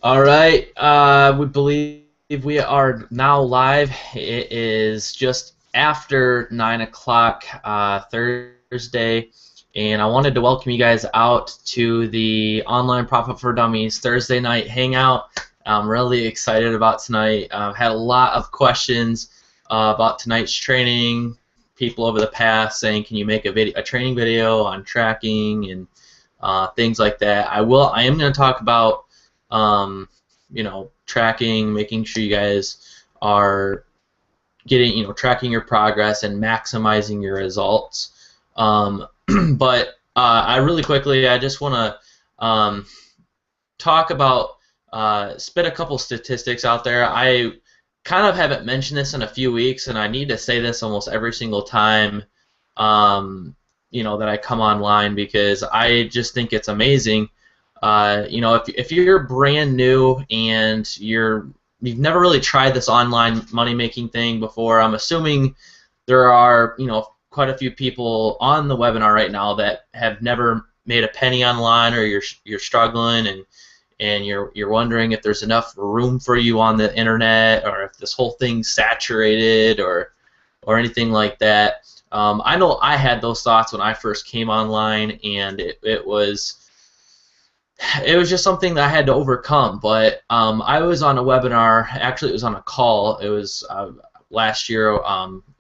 All right, we believe we are now live. It is just after 9 o'clock Thursday, and I wanted to welcome you guys out to the Online Profit for Dummies Thursday night hangout. I'm really excited about tonight. I've had a lot of questions about tonight's training. People over the past saying, "Can you make a training video on tracking and things like that?" I am going to talk about tracking, making sure you guys are getting, tracking your progress and maximizing your results. But I really quickly, I just want to talk about, spit a couple statistics out there. I kind of haven't mentioned this in a few weeks, and I need to say this almost every single time, that I come online because I just think it's amazing. If you're brand new and you've never really tried this online money making thing before, I'm assuming there are quite a few people on the webinar right now that have never made a penny online, or you're struggling and you're wondering if there's enough room for you on the internet, or if this whole thing's saturated, or anything like that. I know I had those thoughts when I first came online, and it was just something that I had to overcome. But I was on a webinar. Actually, it was on a call. It was last year.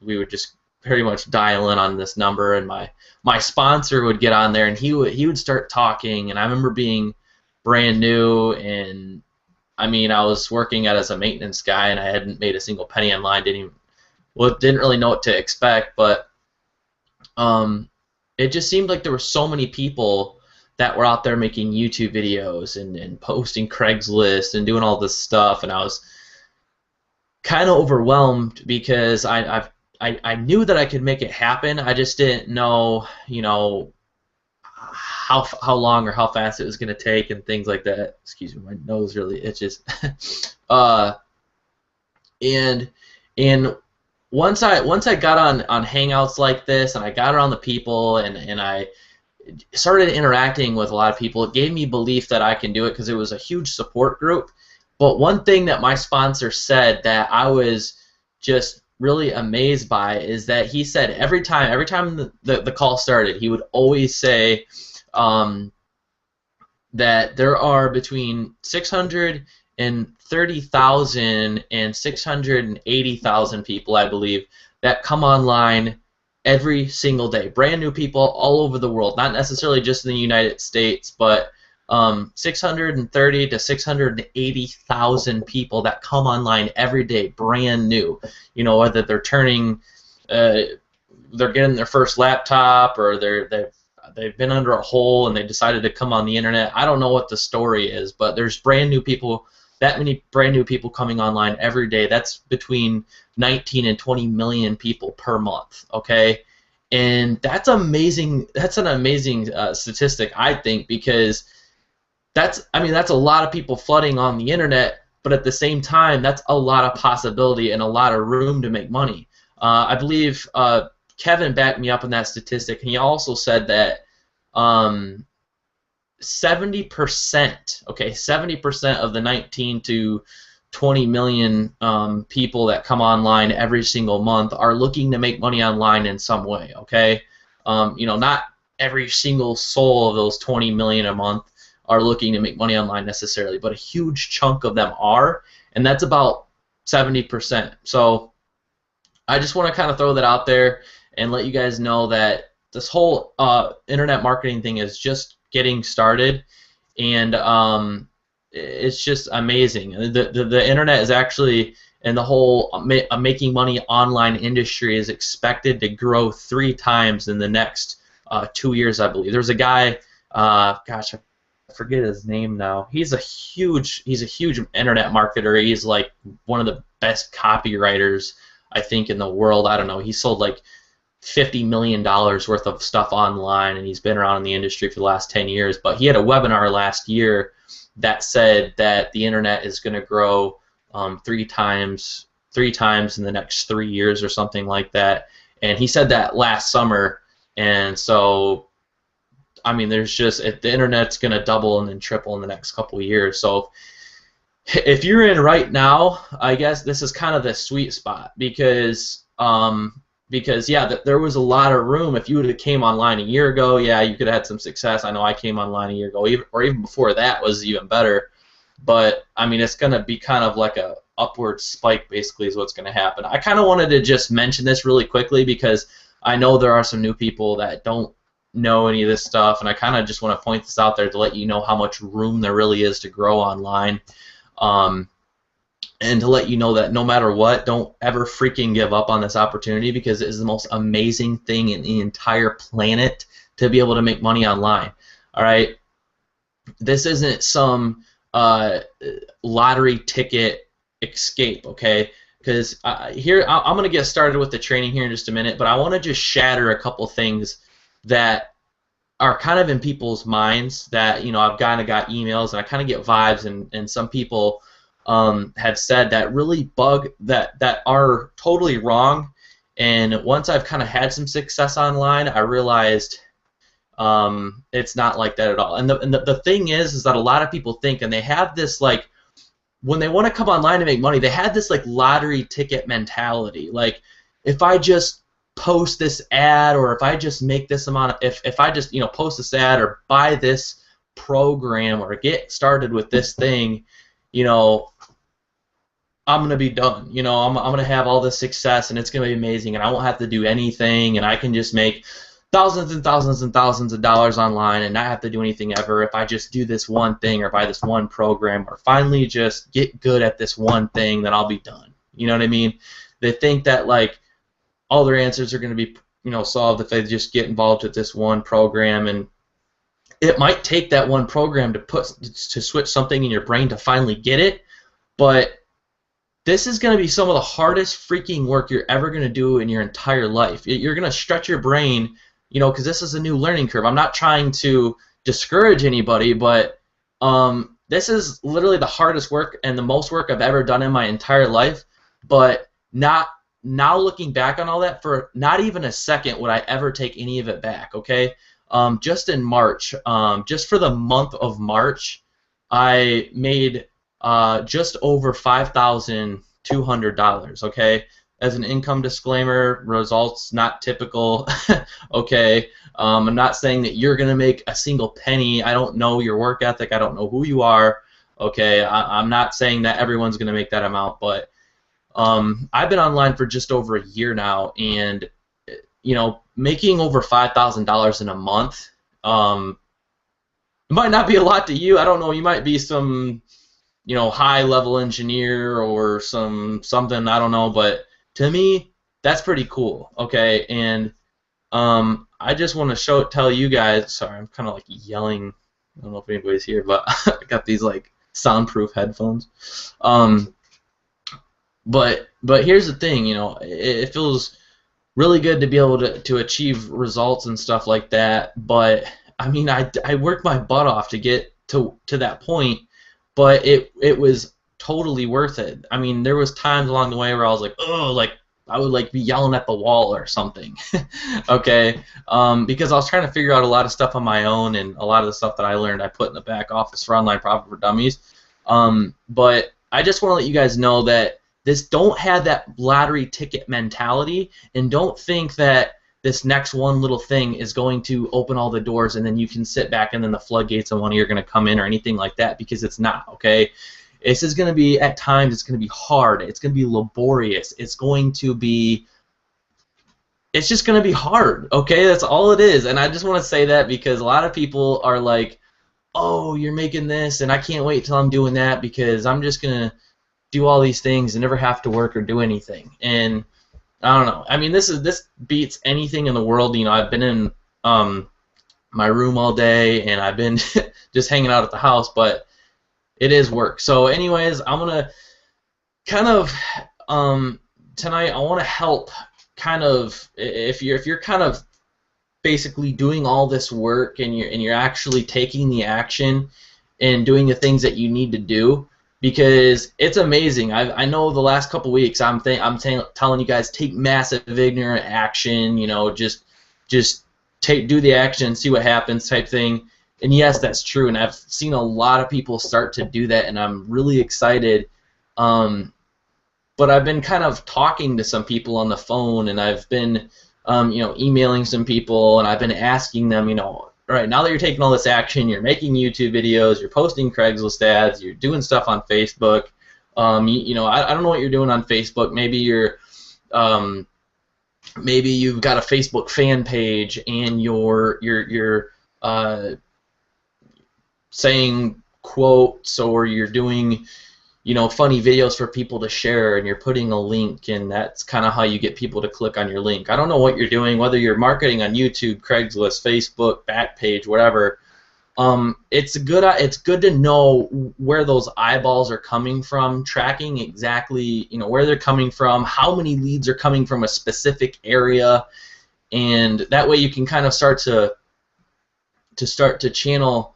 We would just pretty much dial in on this number, and my sponsor would get on there, and he would start talking. And I remember being brand new, and I mean, I was working as a maintenance guy, and I hadn't made a single penny online. Didn't really know what to expect. But it just seemed like there were so many people that were out there making YouTube videos and posting Craigslist and doing all this stuff, and I was kind of overwhelmed because I knew that I could make it happen. I just didn't know, how long or how fast it was going to take and things like that. Excuse me, my nose really itches. And once I got on Hangouts like this, and I got around the people, and I started interacting with a lot of people, it gave me belief that I can do it, because it was a huge support group. But one thing that my sponsor said that I was just really amazed by is that he said every time the call started, he would always say that there are between 630,000 and 680,000 people, I believe, that come online every single day. Brand new people all over the world, not necessarily just in the United States, but 630 to 680,000 people that come online every day, brand new. Whether they're getting their first laptop, or they've been under a hole and they decided to come on the internet. I don't know what the story is, but there's brand new people. That many brand new people coming online every day. That's between 19 and 20 million people per month. Okay, and that's amazing. That's an amazing statistic, I think, because that's a lot of people flooding on the internet. But at the same time, that's a lot of possibility and a lot of room to make money. I believe Kevin backed me up on that statistic, and he also said that 70%, okay, 70% of the 19 to 20 million people that come online every single month are looking to make money online in some way. Okay, not every single soul of those 20 million a month are looking to make money online necessarily, but a huge chunk of them are, and that's about 70%. So I just want to kind of throw that out there and let you guys know that this whole internet marketing thing is just getting started, and it's just amazing. The internet is actually, and the whole making money online industry is expected to grow 3 times in the next 2 years, I believe. There's a guy, gosh, I forget his name now. He's a huge internet marketer. He's like one of the best copywriters, I think, in the world. I don't know. He sold like $50 million worth of stuff online, and he's been around in the industry for the last 10 years. But he had a webinar last year that said that the internet is going to grow 3 times in the next 3 years or something like that. And he said that last summer. And so, I mean, there's just, the internet's going to double and then triple in the next couple of years. So if you're in right now, I guess this is kind of the sweet spot because yeah, there was a lot of room. If you would have came online a year ago, yeah, you could have had some success. I know I came online a year ago, or even before that was even better. But I mean, it's going to be kind of like a upward spike, basically, is what's going to happen. I kind of wanted to just mention this really quickly because I know there are some new people that don't know any of this stuff, and I kind of just want to point this out there to let you know how much room there really is to grow online. And to let you know that no matter what, don't ever freaking give up on this opportunity because it is the most amazing thing in the entire planet to be able to make money online. All right, this isn't some lottery ticket escape, okay? Because here I'm going to get started with the training here in just a minute, but I want to just shatter a couple things that are kind of in people's minds that, you know, I've kind of got emails and I kind of get vibes, and some people have said that really that are totally wrong. And once I've kind of had some success online, I realized it's not like that at all. And the thing is that a lot of people think, and they have this, like, when they want to come online to make money, they have this like lottery ticket mentality. Like, if I just post this ad, or if I just make this amount of, if I just, you know, post this ad or buy this program or get started with this thing, you know, I'm going to be done. You know, I'm going to have all this success and it's going to be amazing and I won't have to do anything and I can just make thousands and thousands and thousands of dollars online and not have to do anything ever if I just do this one thing or buy this one program or finally just get good at this one thing, then I'll be done. You know what I mean? They think that, like, all their answers are going to be, you know, solved if they just get involved with this one program, and it might take that one program to switch something in your brain to finally get it, but this is going to be some of the hardest freaking work you're ever going to do in your entire life. You're going to stretch your brain, you know, because this is a new learning curve. I'm not trying to discourage anybody, but this is literally the hardest work and the most work I've ever done in my entire life. But now looking back on all that, for not even a second would I ever take any of it back, okay? Just in March, just for the month of March, I made just over $5,200, okay? As an income disclaimer, results not typical, okay? I'm not saying that you're going to make a single penny. I don't know your work ethic. I don't know who you are, okay? I'm not saying that everyone's going to make that amount, but I've been online for just over a year now, and, you know, making over $5,000 in a month, it might not be a lot to you. I don't know. You might be some, you know, high-level engineer or something, I don't know, but to me, that's pretty cool, okay? And I just want to tell you guys, sorry, I'm kind of like yelling, I don't know if anybody's here, but I got these like soundproof headphones. But here's the thing, you know, it feels really good to be able to achieve results and stuff like that, but I mean, I worked my butt off to get to that point, but it was totally worth it. I mean, there was times along the way where I was like, oh, like I would like be yelling at the wall or something, okay? Because I was trying to figure out a lot of stuff on my own, and a lot of the stuff that I learned I put in the back office for Online Profit for Dummies. But I just want to let you guys know that don't have that lottery ticket mentality, and don't think that this next one little thing is going to open all the doors and then you can sit back and then the floodgates of money are going to come in or anything like that, because it's not, okay? This is going to be, at times, it's going to be hard. It's going to be laborious. It's just going to be hard, okay? That's all it is. And I just want to say that because a lot of people are like, oh, you're making this and I can't wait till I'm doing that because I'm just going to do all these things and never have to work or do anything. And I don't know. I mean, this beats anything in the world. You know, I've been in my room all day and I've been just hanging out at the house, but it is work. So anyways, I'm going to kind of tonight I want to help kind of, if you're kind of basically doing all this work and you're actually taking the action and doing the things that you need to do, because it's amazing. I know the last couple weeks I'm telling you guys, take massive ignorant action, you know, just do the action and see what happens type thing. And yes, that's true, and I've seen a lot of people start to do that, and I'm really excited. But I've been kind of talking to some people on the phone, and I've been, emailing some people, and I've been asking them, all right, now that you're taking all this action, you're making YouTube videos, you're posting Craigslist ads, you're doing stuff on Facebook. I don't know what you're doing on Facebook. Maybe you've got a Facebook fan page, and you're saying quotes, or you're doing funny videos for people to share, and you're putting a link, and that's kind of how you get people to click on your link. I don't know what you're doing, whether you're marketing on YouTube, Craigslist, Facebook, Backpage, whatever. It's good to know where those eyeballs are coming from, tracking exactly where they're coming from, how many leads are coming from a specific area, and that way you can kind of start to channel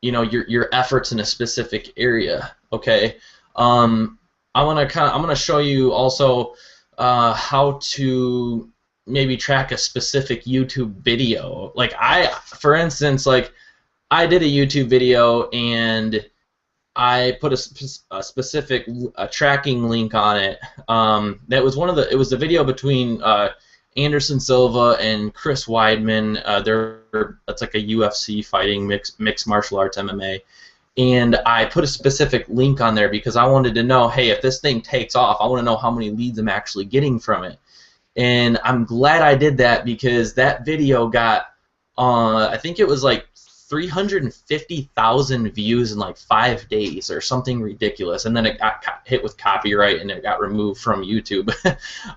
your efforts in a specific area. Okay. I'm gonna show you also how to maybe track a specific YouTube video. For instance, I did a YouTube video, and I put a specific tracking link on it. That was it was the video between Anderson Silva and Chris Weidman. That's like a UFC fighting, mixed martial arts MMA. And I put a specific link on there because I wanted to know, hey, if this thing takes off, I want to know how many leads I'm actually getting from it. And I'm glad I did that, because that video got, I think it was like 350,000 views in like 5 days or something ridiculous. And then it got hit with copyright, and it got removed from YouTube.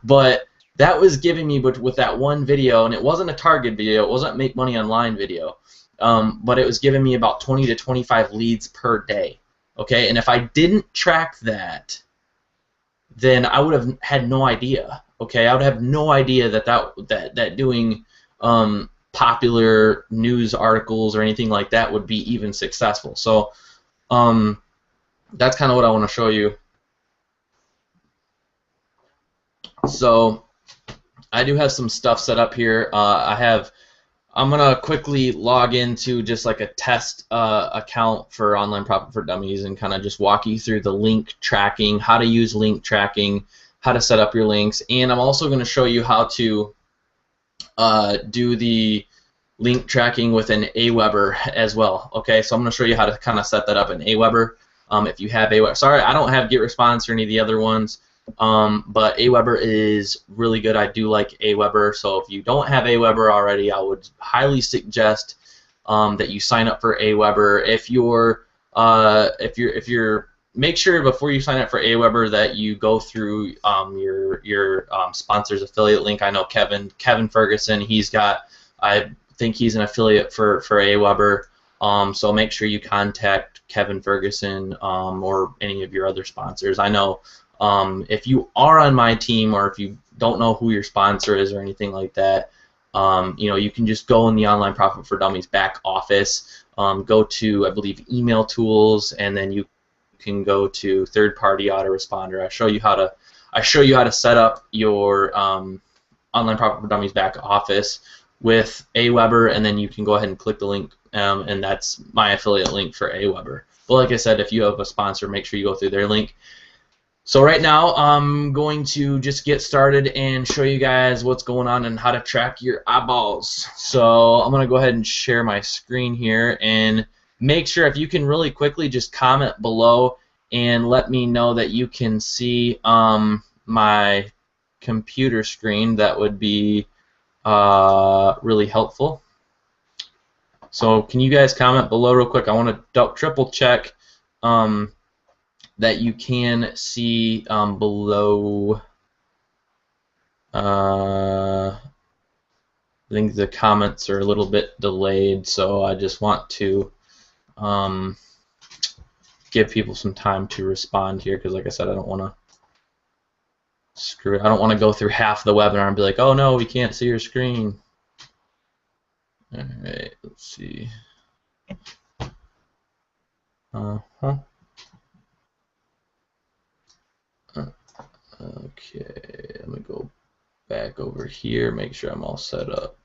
But that was giving me, with that one video, and it wasn't a target video, it wasn't make money online video, but it was giving me about 20 to 25 leads per day. Okay, and if I didn't track that, then I would have had no idea. Okay, I would have no idea that doing popular news articles or anything like that would be even successful. So that's kind of what I want to show you. So I do have some stuff set up here. I'm gonna quickly log into just like a test account for Online Profit for Dummies, and kind of just walk you through the link tracking, how to use link tracking, how to set up your links, and I'm also going to show you how to do the link tracking with an Aweber as well. Okay, so I'm going to show you how to kind of set that up in Aweber. If you have Aweber, sorry, I don't have GetResponse or any of the other ones. But Aweber is really good. I do like Aweber. So if you don't have Aweber already, I would highly suggest that you sign up for Aweber. If you're make sure before you sign up for Aweber that you go through your sponsor's affiliate link. I know Kevin Ferguson. I think he's an affiliate for Aweber. So make sure you contact Kevin Ferguson or any of your other sponsors. I know. If you are on my team, or if you don't know who your sponsor is or anything like that, you can just go in the Online Profit for Dummies back office, go to, I believe, email tools, and then you can go to third-party autoresponder. I show you how to set up your Online Profit for Dummies back office with Aweber, and then you can go ahead and click the link, and that's my affiliate link for Aweber. But like I said, if you have a sponsor, make sure you go through their link. So right now, I'm going to just get started and show you guys what's going on and how to track your eyeballs. So I'm going to go ahead and share my screen here, and make sure, if you can really quickly just comment below and let me know that you can see my computer screen. That would be really helpful. So can you guys comment below real quick? I want to triple check that you can see below. I think the comments are a little bit delayed, so I just want to give people some time to respond here, because like I said, I don't want to screw it. I don't want to go through half the webinar and be like, oh no, we can't see your screen. Alright, let's see. Okay, let me go back over here, make sure I'm all set up.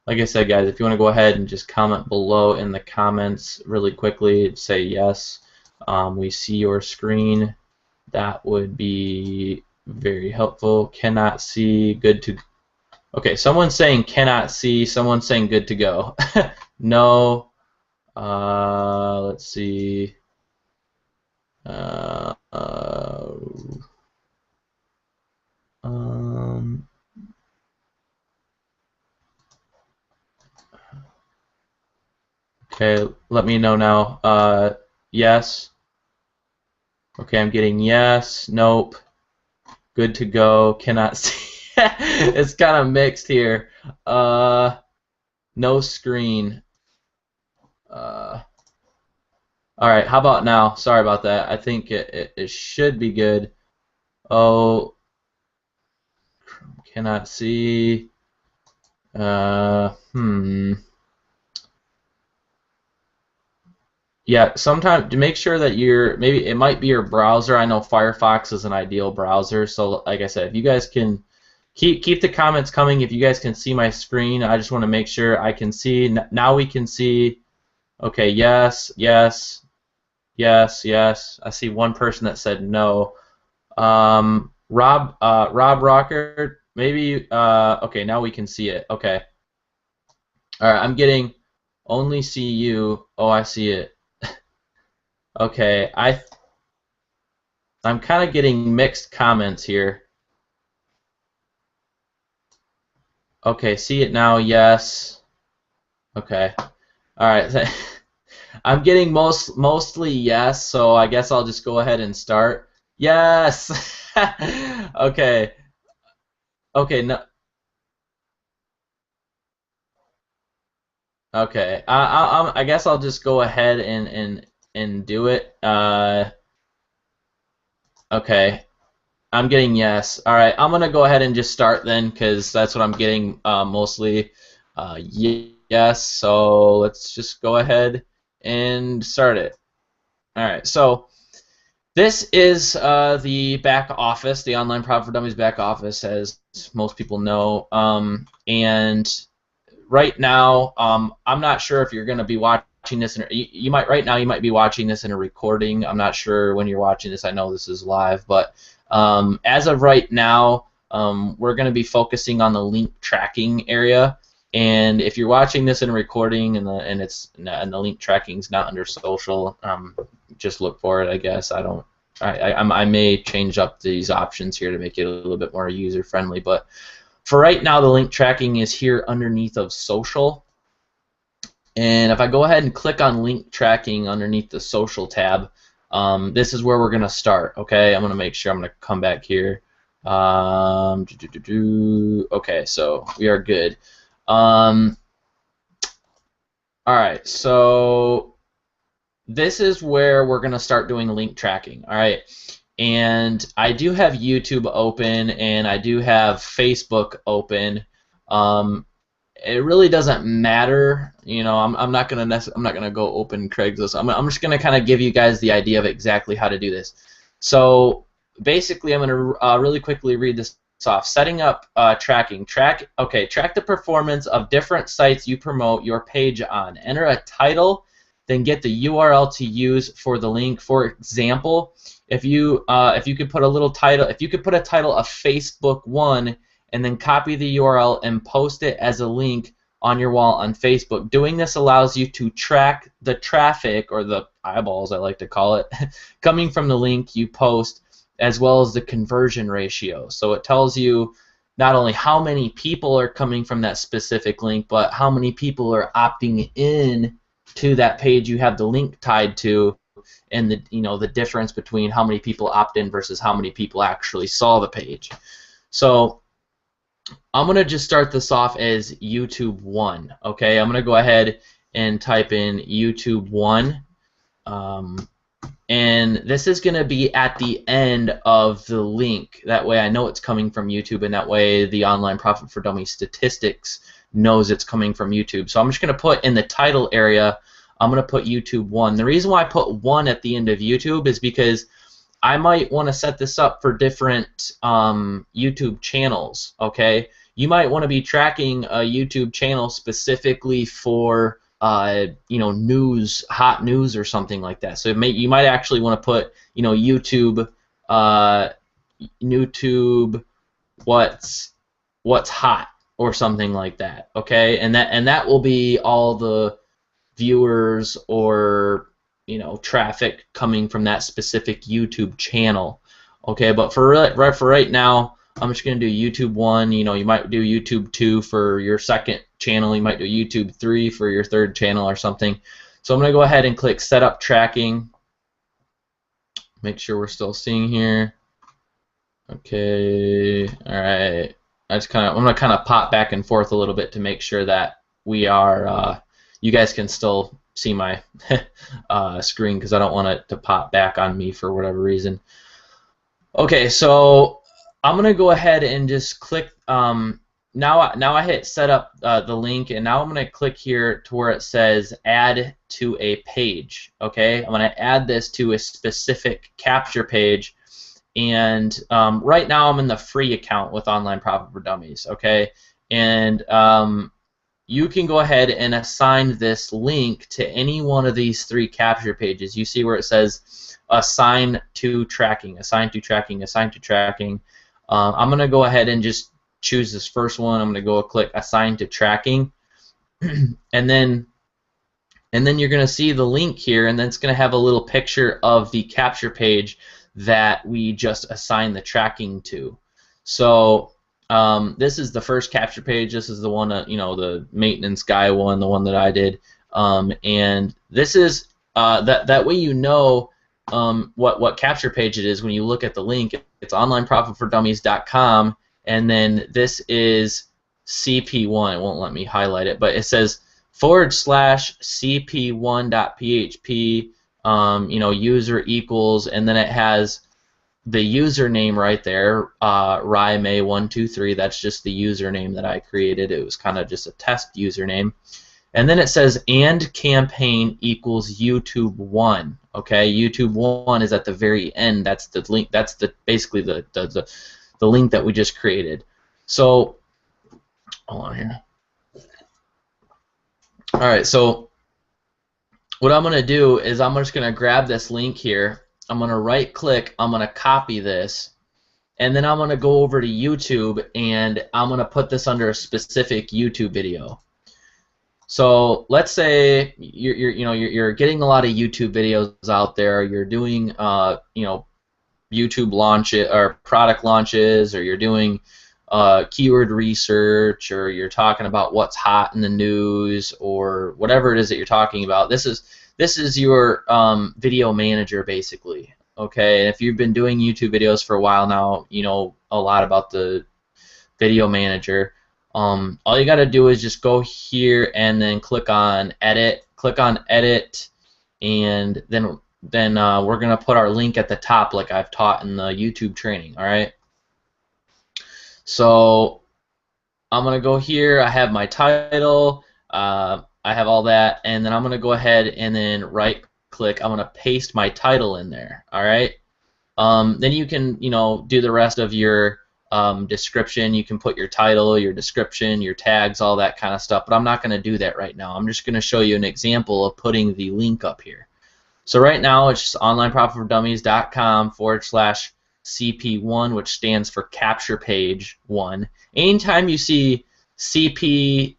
like I said, guys, if you want to go ahead and just comment below in the comments really quickly, say yes, we see your screen. That would be very helpful. Cannot see, good to. Okay, someone's saying cannot see. Someone's saying good to go. No. Let's see. Okay, let me know now. Yes. Okay, I'm getting yes. Nope. Good to go. Cannot see. It's kind of mixed here. No screen. All right, how about now? Sorry about that. I think it should be good. Oh, cannot see. Yeah, sometimes to make sure that maybe it might be your browser. I know Firefox is an ideal browser, so like I said, if you guys can keep the comments coming. If you guys can see my screen, I just want to make sure I can see. Now we can see. Okay, yes, yes, yes, yes. I see one person that said no. Rob Rocker, maybe. Okay, now we can see it. Okay. All right, I'm getting only see you. Oh, I see it. Okay, I'm kind of getting mixed comments here. Okay, see it now, yes. Okay. All right. I'm getting mostly yes, so I guess I'll just go ahead and start. Yes. Okay. Okay, no. Okay. I guess I'll just go ahead and do it. Okay. I'm getting yes. All right. I'm gonna go ahead and just start then, because that's what I'm getting mostly. Yes. So let's just go ahead and start it. All right. So this is the back office, the Online Profit for Dummies back office, as most people know. And right now, I'm not sure if you're going to be watching this. You might right now. You might be watching this in a recording. I'm not sure when you're watching this. I know this is live, but as of right now, we're going to be focusing on the link tracking area. And if you're watching this in a recording and the link tracking is not under social, just look for it. I guess I may change up these options here to make it a little bit more user friendly, but for right now, the link tracking is here underneath of social. And if I go ahead and click on link tracking underneath the social tab, this is where we're going to start. Okay, I'm going to make sure I'm going to come back here. Okay, so we are good. All right, so this is where we're going to start doing link tracking. All right. And I do have YouTube open, and I do have Facebook open. It really doesn't matter, you know. I'm not gonna go open Craigslist. I'm just gonna kind of give you guys the idea of exactly how to do this. So basically, I'm gonna really quickly read this off. Setting up tracking. Track the performance of different sites you promote your page on. Enter a title, then get the URL to use for the link. For example, if you could put a little title, if you could put a title of Facebook 1 and then copy the URL and post it as a link on your wall on Facebook. Doing this allows you to track the traffic, or the eyeballs I like to call it, coming from the link you post, as well as the conversion ratio. So it tells you not only how many people are coming from that specific link, but how many people are opting in to that page you have the link tied to, and the difference between how many people opt in versus how many people actually saw the page. So I'm going to just start this off as YouTube 1. Okay, I'm going to go ahead and type in YouTube 1. And this is going to be at the end of the link. That way I know it's coming from YouTube, and that way the Online Profit for Dummies statistics knows it's coming from YouTube. So I'm just going to put in the title area, I'm going to put YouTube 1. The reason why I put 1 at the end of YouTube is because I might want to set this up for different YouTube channels. Okay, you might want to be tracking a YouTube channel specifically for news, hot news or something like that. So you might actually want to put YouTube YouTube what's hot or something like that. Okay, and that will be all the viewers or traffic coming from that specific YouTube channel. Okay, but for right now, I'm just gonna do YouTube 1. You might do YouTube 2 for your second channel. You might do YouTube 3 for your third channel or something. So I'm gonna go ahead and click Setup Tracking. Make sure we're still seeing here. Okay, all right. I'm gonna kind of pop back and forth a little bit to make sure that we are. You guys can still see my screen because I don't want it to pop back on me for whatever reason. Okay, so I'm gonna go ahead and just click. Now I hit set up the link, and now I'm gonna click here to where it says add to a page. Okay, I'm gonna add this to a specific capture page, and right now I'm in the free account with Online Profit for Dummies. Okay, and you can go ahead and assign this link to any one of these 3 capture pages. You see where it says assign to tracking, assign to tracking, assign to tracking. I'm going to go ahead and just choose this first one. I'm going to go click assign to tracking, and then you're going to see the link here, and then it's going to have a little picture of the capture page that we just assigned the tracking to. So this is the first capture page. This is the one that, the maintenance guy one, the one that I did, and this is that way what capture page it is when you look at the link. It's onlineprofitfordummies.com, and then this is CP1. It won't let me highlight it, but it says /cp1.php. User equals, and then it has the username right there, Rye123. That's just the username that I created. It was kind of just a test username. And then it says and campaign equals YouTube 1. Okay, YouTube 1 is at the very end. That's the link. That's basically the link that we just created. So hold on here. All right, so what I'm going to do is I'm just going to grab this link here. I'm going to right click, I'm going to copy this, and then I'm going to go over to YouTube and I'm going to put this under a specific YouTube video. So let's say you're getting a lot of YouTube videos out there. You're doing YouTube launches or product launches, or you're doing keyword research, or you're talking about what's hot in the news, or whatever it is that you're talking about. This is your video manager, basically. Okay, and if you've been doing YouTube videos for a while now, you know a lot about the video manager. All you got to do is just go here and then click on edit. Click on edit, and then we're gonna put our link at the top, like I've taught in the YouTube training. All right. So I'm gonna go here. I have my title. I have all that, and then I'm gonna go ahead and then right click. I'm gonna paste my title in there. All right. Then you can do the rest of your description. You can put your title, your description, your tags, all that kind of stuff. But I'm not gonna do that right now. I'm just gonna show you an example of putting the link up here. So right now it's just onlineprofitfordummies.com/CP1, which stands for Capture Page 1. Anytime you see CP1.php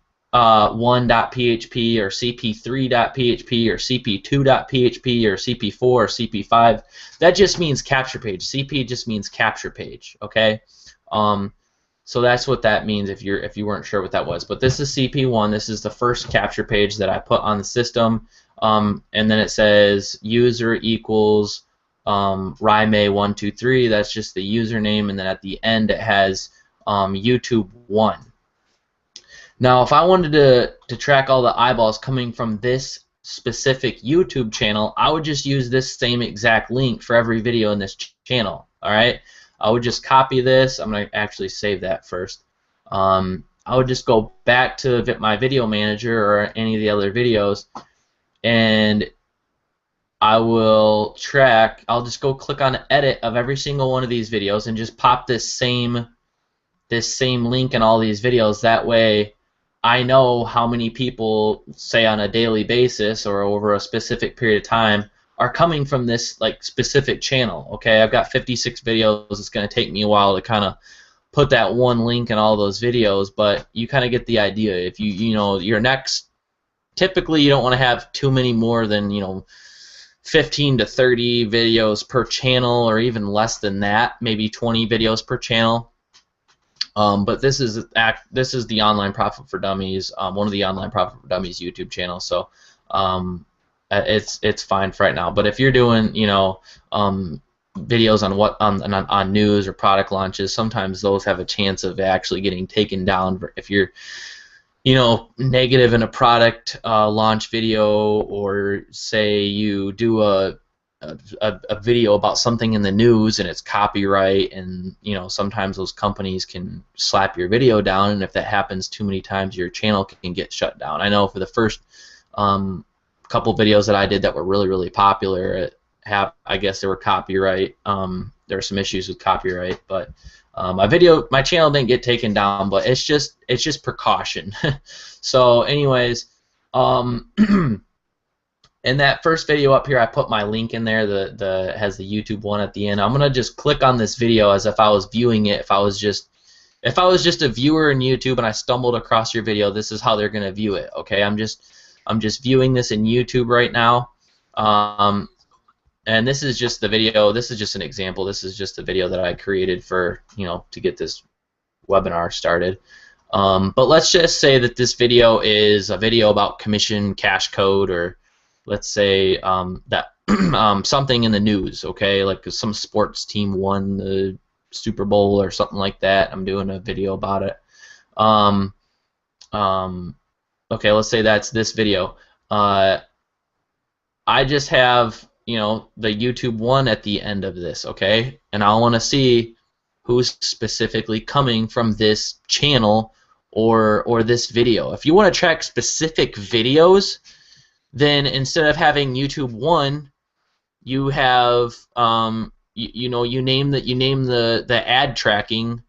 or CP3.php or CP2.php or CP4 or CP5, that just means capture page. CP just means capture page. Okay, so that's what that means if you weren't sure what that was. But this is CP1. This is the first capture page that I put on the system. And then it says user equals Rye123. That's just the username, and then at the end it has YouTube 1. Now, if I wanted to track all the eyeballs coming from this specific YouTube channel, I would just use this same exact link for every video in this channel. All right, I would just copy this. I'm gonna actually save that first. I would just go back to my video manager or any of the other videos, and I will track. I'll just go click on edit of every single one of these videos and just pop this same this same link in all these videos. That way I know how many people, say on a daily basis or over a specific period of time, are coming from this like specific channel. Okay, I've got 56 videos. It's going to take me a while to kind of put that one link in all those videos, but you kind of get the idea. If you know your next, typically you don't want to have too many more than 15 to 30 videos per channel, or even less than that, maybe 20 videos per channel. But this is the Online Profit for Dummies, one of the Online Profit for Dummies YouTube channels. So it's fine for right now. But if you're doing videos on news or product launches, sometimes those have a chance of actually getting taken down if you're negative in a product launch video, or say you do a video about something in the news and it's copyright, and sometimes those companies can slap your video down, and if that happens too many times, your channel can get shut down. I know for the first couple videos that I did that were really popular, I guess there were copyright. There were some issues with copyright, but my channel didn't get taken down. But it's just precaution. So, anyways, in that first video up here, I put my link in there. Has the YouTube one at the end. I'm gonna just click on this video as if I was viewing it. If I was just a viewer in YouTube and I stumbled across your video, this is how they're gonna view it. Okay, I'm just viewing this in YouTube right now. And this is just the video. This is just an example. This is just the video that I created for to get this webinar started. But let's just say that this video is a video about commission cash code, or let's say that something in the news. Okay, like some sports team won the Super Bowl or something like that. I'm doing a video about it. Okay, let's say that's this video. I just have the YouTube one at the end of this, okay? And I want to see who's specifically coming from this channel or this video. If you want to track specific videos, then instead of having YouTube one, you have you name the ad tracking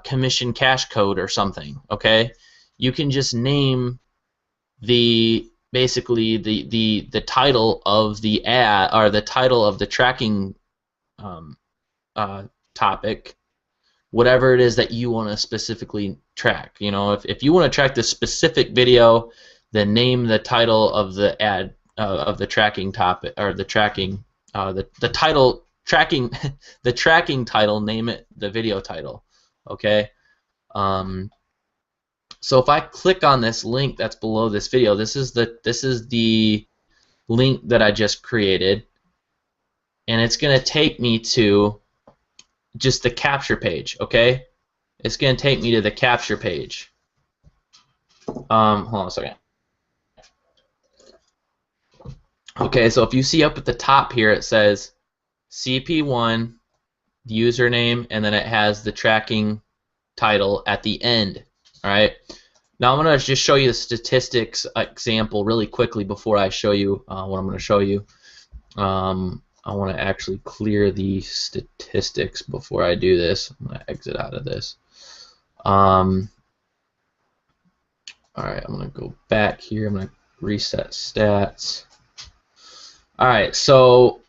commission cash code or something, okay? You can just name basically the title of the ad, or the title of the tracking topic, whatever it is that you want to specifically track. If you want to track the specific video, then name the title of the ad of the tracking topic, or the tracking the title tracking the tracking title. Name it the video title. Okay. So if I click on this link that's below this video, this is the link that I just created, and it's going to take me to just the capture page. Okay, it's going to take me to the capture page. Hold on a second. Okay, so if you see up at the top here, it says CP1 username, and then it has the tracking title at the end. All right. Now I'm going to just show you the statistics example really quickly before I show you what I'm going to show you. I want to actually clear the statistics before I do this. I'm going to exit out of this. All right, I'm going to go back here. I'm going to reset stats. All right, so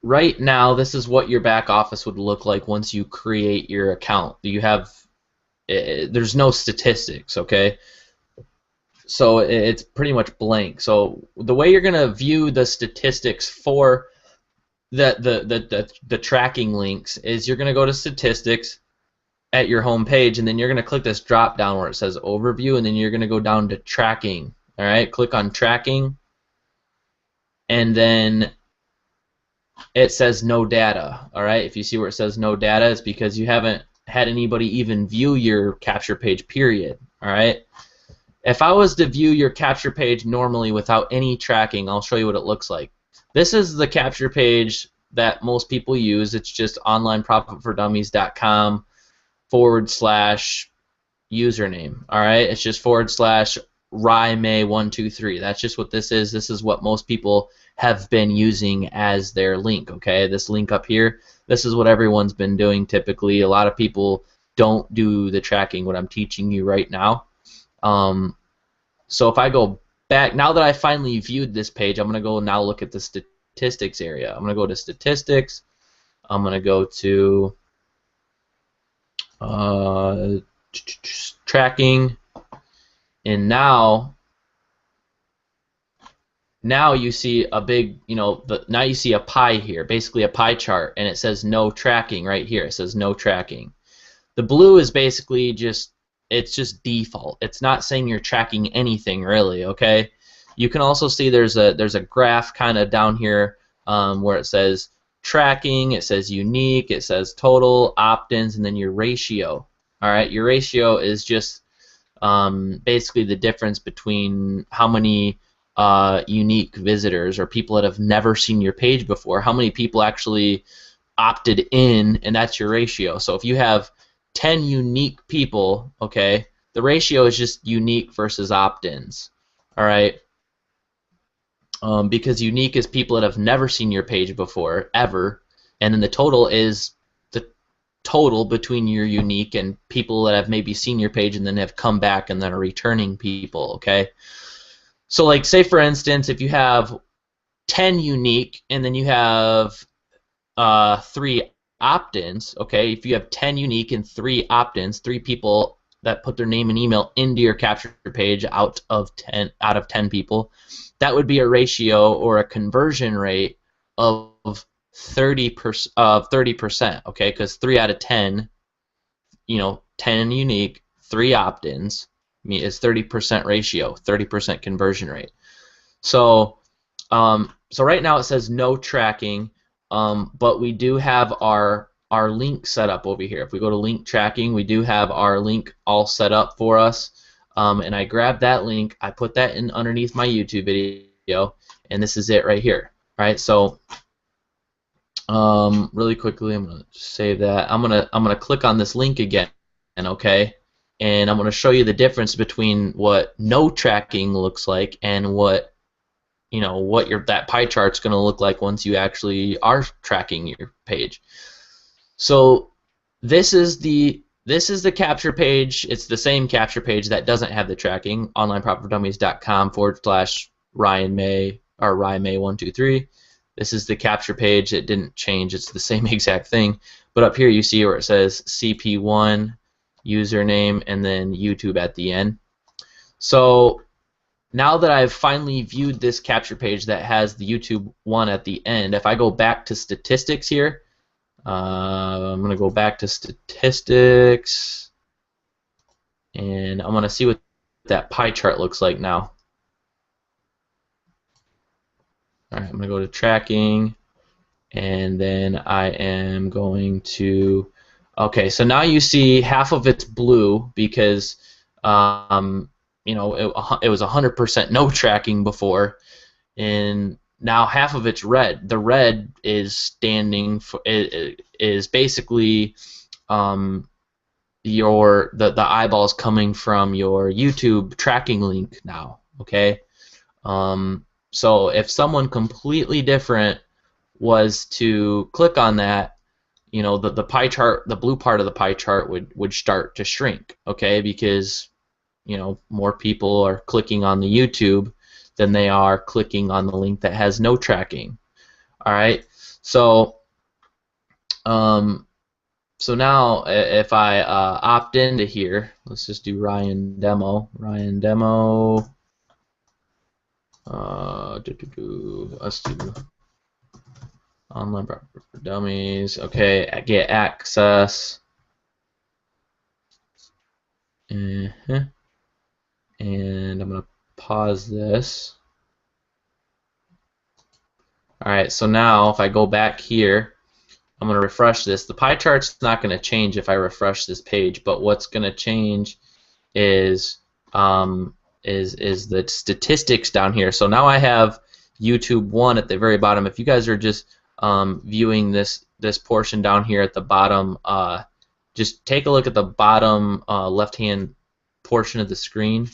right now this is what your back office would look like once you create your account. You have there's no statistics, okay? So it's pretty much blank. So the way you're gonna view the statistics for the tracking links is you're gonna go to statistics at your home page, and then you're gonna click this drop down where it says overview, and then you're gonna go down to tracking. All right, click on tracking, and then it says no data. All right, if you see where it says no data, it's because you haven't had anybody even view your capture page, period. All right. If I was to view your capture page normally without any tracking, I'll show you what it looks like. This is the capture page that most people use. It's just onlineprofitfordummies.com/username. All right. It's just /RyMay123. That's just what this is. This is what most people have been using as their link. Okay. This link up here. This is what everyone's been doing typically. A lot of people don't do the tracking, what I'm teaching you right now. So if I go back, now that I finally viewed this page, I'm going to go now look at the statistics area. I'm going to go to statistics. I'm going to go to tracking, and now you see a big, now you see a pie here, basically a pie chart, and it says no tracking right here. It says no tracking. The blue is basically it's just default. It's not saying you're tracking anything really, okay? You can also see there's a graph kind of down here where it says tracking, it says unique, it says total, opt-ins, and then your ratio. All right, your ratio is just basically the difference between how many unique visitors or people that have never seen your page before, how many people actually opted in, and that's your ratio. So if you have 10 unique people, okay, the ratio is just unique versus opt-ins. All right, because unique is people that have never seen your page before, ever, and then the total is the total between your unique and people that have maybe seen your page and then have come back and then are returning people, okay? So like say for instance, if you have 10 unique and then you have 3 opt-ins, okay? If you have 10 unique and 3 opt-ins, 3 people that put their name and email into your capture page out of 10 people, that would be a ratio or a conversion rate of 30%, okay? Because 3 out of 10, 10 unique, 3 opt-ins is 30% ratio, 30% conversion rate. So right now it says no tracking, but we do have our link set up over here. If we go to link tracking, we do have our link all set up for us. And I grabbed that link, I put that in underneath my YouTube video, and this is it right here. All right, so really quickly, I'm gonna save that. I'm gonna click on this link again, okay, and I'm gonna show you the difference between what no tracking looks like and what that pie chart's gonna look like once you actually are tracking your page. So this is the capture page. It's the same capture page that doesn't have the tracking. OnlineProfitForDummies.com/Ryan May or Ryan May 123. This is the capture page. It didn't change. It's the same exact thing. But up here you see where it says CP1 username and then YouTube at the end. So now that I've finally viewed this capture page that has the YouTube one at the end, if I go back to statistics here, I'm going to go back to statistics, and I'm going to see what that pie chart looks like now. Alright, I'm going to go to tracking, and then I am going to, okay, so now you see half of it's blue because it was 100% no tracking before, and now half of it's red. The red is standing for is basically the eyeballs coming from your YouTube tracking link now. Okay, so if someone completely different was to click on that, the pie chart, the blue part of the pie chart would start to shrink. Okay, because more people are clicking on the YouTube than they are clicking on the link that has no tracking. All right, so now if I opt into here, let's just do Ryan Demo. Let's do Online Profit for Dummies. Okay, I get access. And I'm gonna pause this. Alright, so now if I go back here, I'm going to refresh this. The pie chart's not going to change if I refresh this page, but what's going to change is the statistics down here. So now I have YouTube 1 at the very bottom. If you guys are just viewing this portion down here at the bottom, just take a look at the bottom left-hand portion of the screen.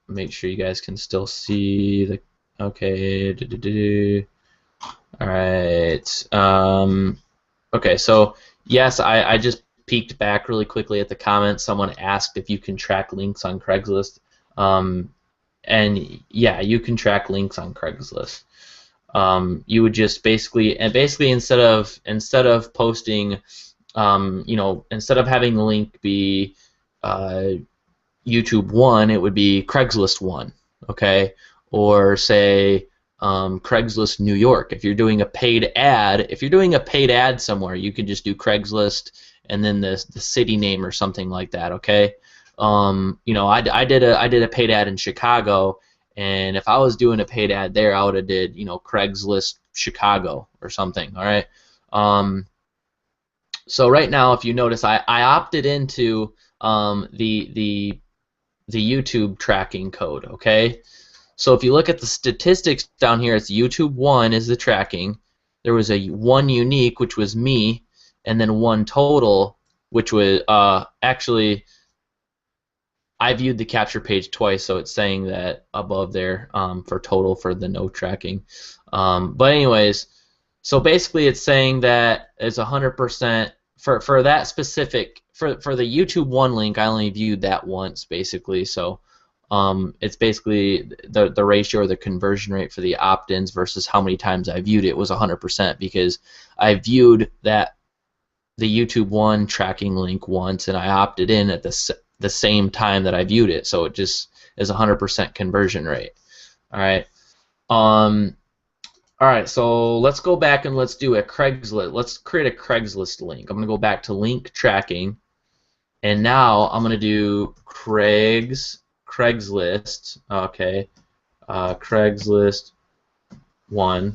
Make sure you guys can still see the. Okay. All right. Okay. So yes, I just peeked back really quickly at the comments. Someone asked if you can track links on Craigslist, and yeah, you can track links on Craigslist. You would just basically instead of posting, instead of having the link be YouTube 1, it would be Craigslist 1, okay? Or say Craigslist New York. If you're doing a paid ad, somewhere, you could just do Craigslist and then the city name or something like that, okay? I did a paid ad in Chicago, and if I was doing a paid ad there, I would have did Craigslist Chicago or something, all right? So right now, if you notice, I opted into the YouTube tracking code, okay? So if you look at the statistics down here, it's YouTube 1 is the tracking. There was a 1 unique, which was me, and then 1 total, which was actually I viewed the capture page twice, so it's saying that above there for total for the no tracking. But anyways, so basically it's saying that it's 100% for that specific for the YouTube 1 link. I only viewed that once basically, so it's basically the ratio or the conversion rate for the opt-ins versus how many times I viewed it was 100% because I viewed the YouTube 1 tracking link once and I opted in at the same time that I viewed it, so it just is 100% conversion rate. All right. All right, so let's go back and let's do a Craigslist. Let's create a Craigslist link. I'm going to go back to link tracking, and now I'm going to do Craigslist. Okay, Craigslist 1,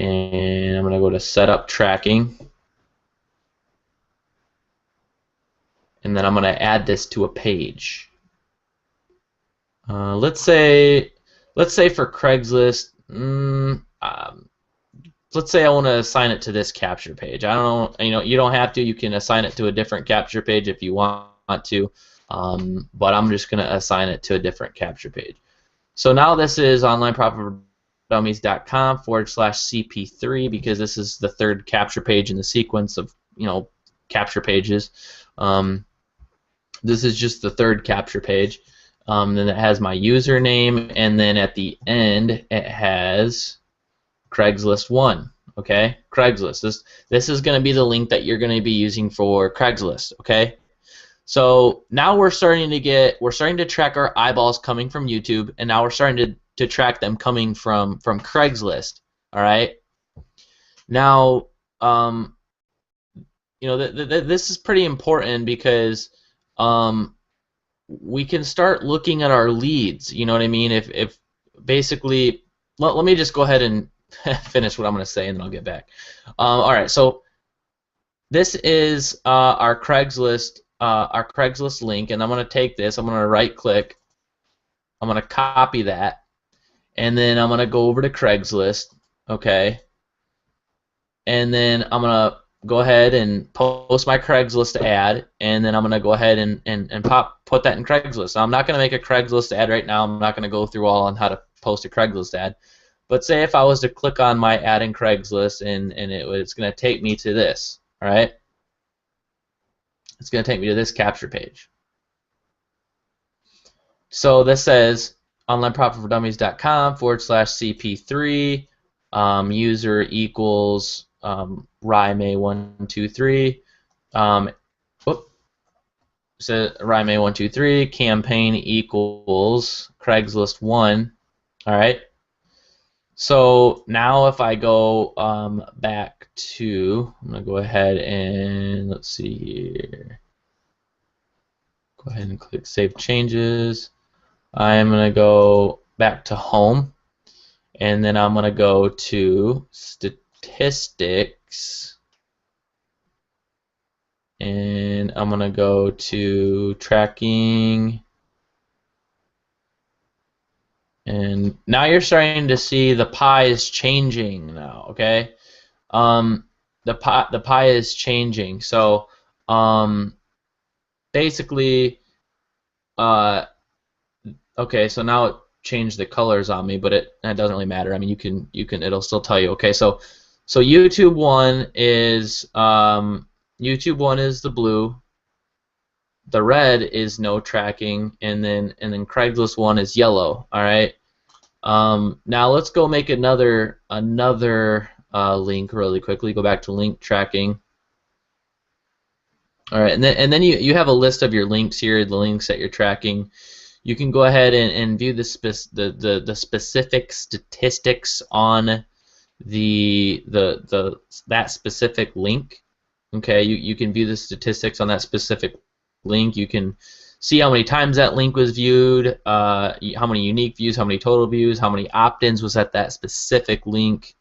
and I'm going to go to setup tracking, and then I'm going to add this to a page. Let's say for Craigslist. Let's say I want to assign it to this capture page. I don't know, you don't have to. You can assign it to a different capture page if you want to, but I'm just going to assign it to a different capture page. So now this is onlineprofitfordummies.com/CP3 because this is the 3rd capture page in the sequence of capture pages. This is just the 3rd capture page. Then it has my username, and then at the end it has Craigslist 1. Okay, Craigslist. This is going to be the link that you're going to be using for Craigslist. Okay, so now we're starting to track our eyeballs coming from YouTube, and now we're starting to track them coming from Craigslist. All right. Now, this is pretty important because we can start looking at our leads. You know what I mean? If basically, let me just go ahead and finish what I'm going to say, and then I'll get back. All right. So this is our Craigslist link, and I'm going to take this. I'm going to right-click. I'm going to copy that, and then I'm going to go over to Craigslist. Okay. And then I'm going to go ahead and post my Craigslist ad, and then I'm going to go ahead and put that in Craigslist. So I'm not going to make a Craigslist ad right now. I'm not going to go through all on how to post a Craigslist ad. But say if I was to click on my ad in Craigslist, and it's going to take me to this, all right? It's going to take me to this capture page. So this says onlineprofitfordummies.com/CP3 user equals Rye123. So Rye123 campaign equals Craigslist 1. All right. So now if I go back to, I'm gonna go ahead and let's see here. Go ahead and click Save Changes. I'm gonna go back to Home, and then I'm gonna go to Statistics, and I'm gonna go to Tracking, and now you're starting to see the pie is changing now. Okay, the pie is changing. So basically, okay, so now it changed the colors on me, but it doesn't really matter. I mean, you can it'll still tell you. Okay, so YouTube 1 is YouTube one is the blue. The red is no tracking, and then Craigslist one is yellow. All right. Now let's go make another link really quickly. Go back to link tracking. All right, and then you have a list of your links here, the links that you're tracking. You can go ahead and view the specific statistics on that specific link. Okay, you can view the statistics on that specific link. You can see how many times that link was viewed, how many unique views, how many total views, how many opt-ins was at that specific link,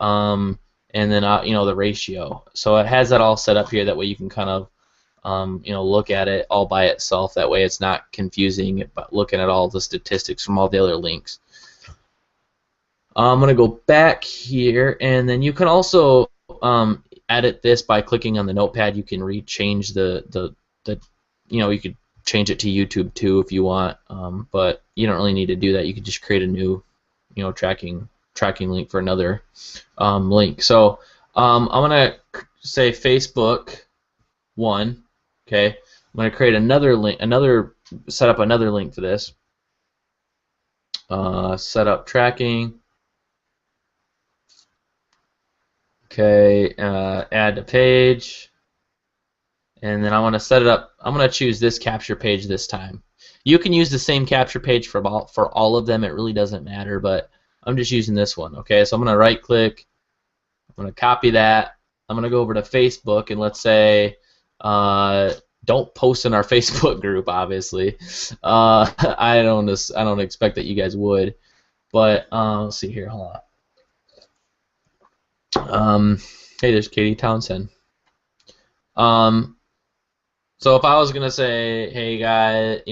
and then the ratio. So it has that all set up here. That way you can kind of look at it all by itself. That way it's not confusing, but looking at all the statistics from all the other links. I'm going to go back here, and then you can also edit this by clicking on the notepad. You can change you could change it to YouTube too if you want, but you don't really need to do that. You can just create a new tracking link for another link. So I'm going to say Facebook 1. Okay, I'm going to create another link, set up another link for this. Set up tracking. Okay, add to page, and then I want to set it up. I'm going to choose this capture page this time. You can use the same capture page for all of them. It really doesn't matter, but I'm just using this one. Okay, so I'm going to right click. I'm going to copy that. I'm going to go over to Facebook, and let's say don't post in our Facebook group, obviously. I don't expect that you guys would, but let's see here. Hold on. Hey, there's Katie Townsend. So if I was gonna say, hey guys,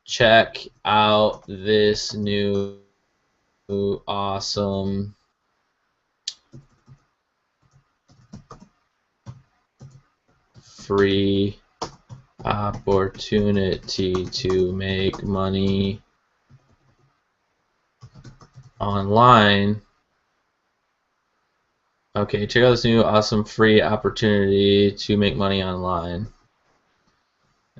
check out this new awesome free opportunity to make money online. Okay, check out this new awesome free opportunity to make money online.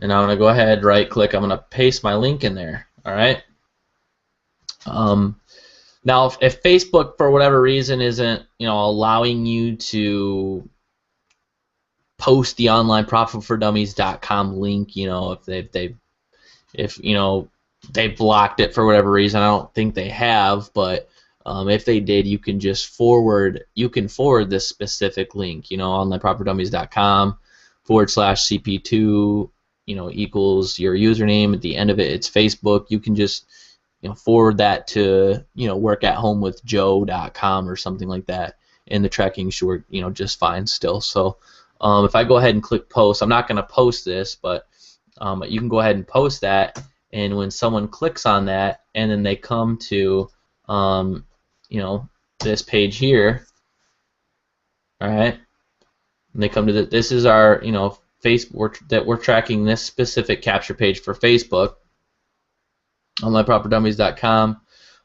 And I'm going to go ahead, right click, I'm going to paste my link in there. Alright? Now if Facebook for whatever reason isn't allowing you to post the onlineprofitfordummies.com link, if they blocked it for whatever reason, I don't think they have, but if they did, you can just forward this specific link, onlineprofitfordummies.com /CP2 equals your username. At the end of it, it's Facebook. You can just forward that to workathomewithjoe.com or something like that, and the tracking should work just fine still. So if I go ahead and click post, I'm not going to post this, but you can go ahead and post that, and when someone clicks on that and then they come to this page here, all right, and they come to this is our Facebook that we're tracking this specific capture page for Facebook, onlineprofitfordummies.com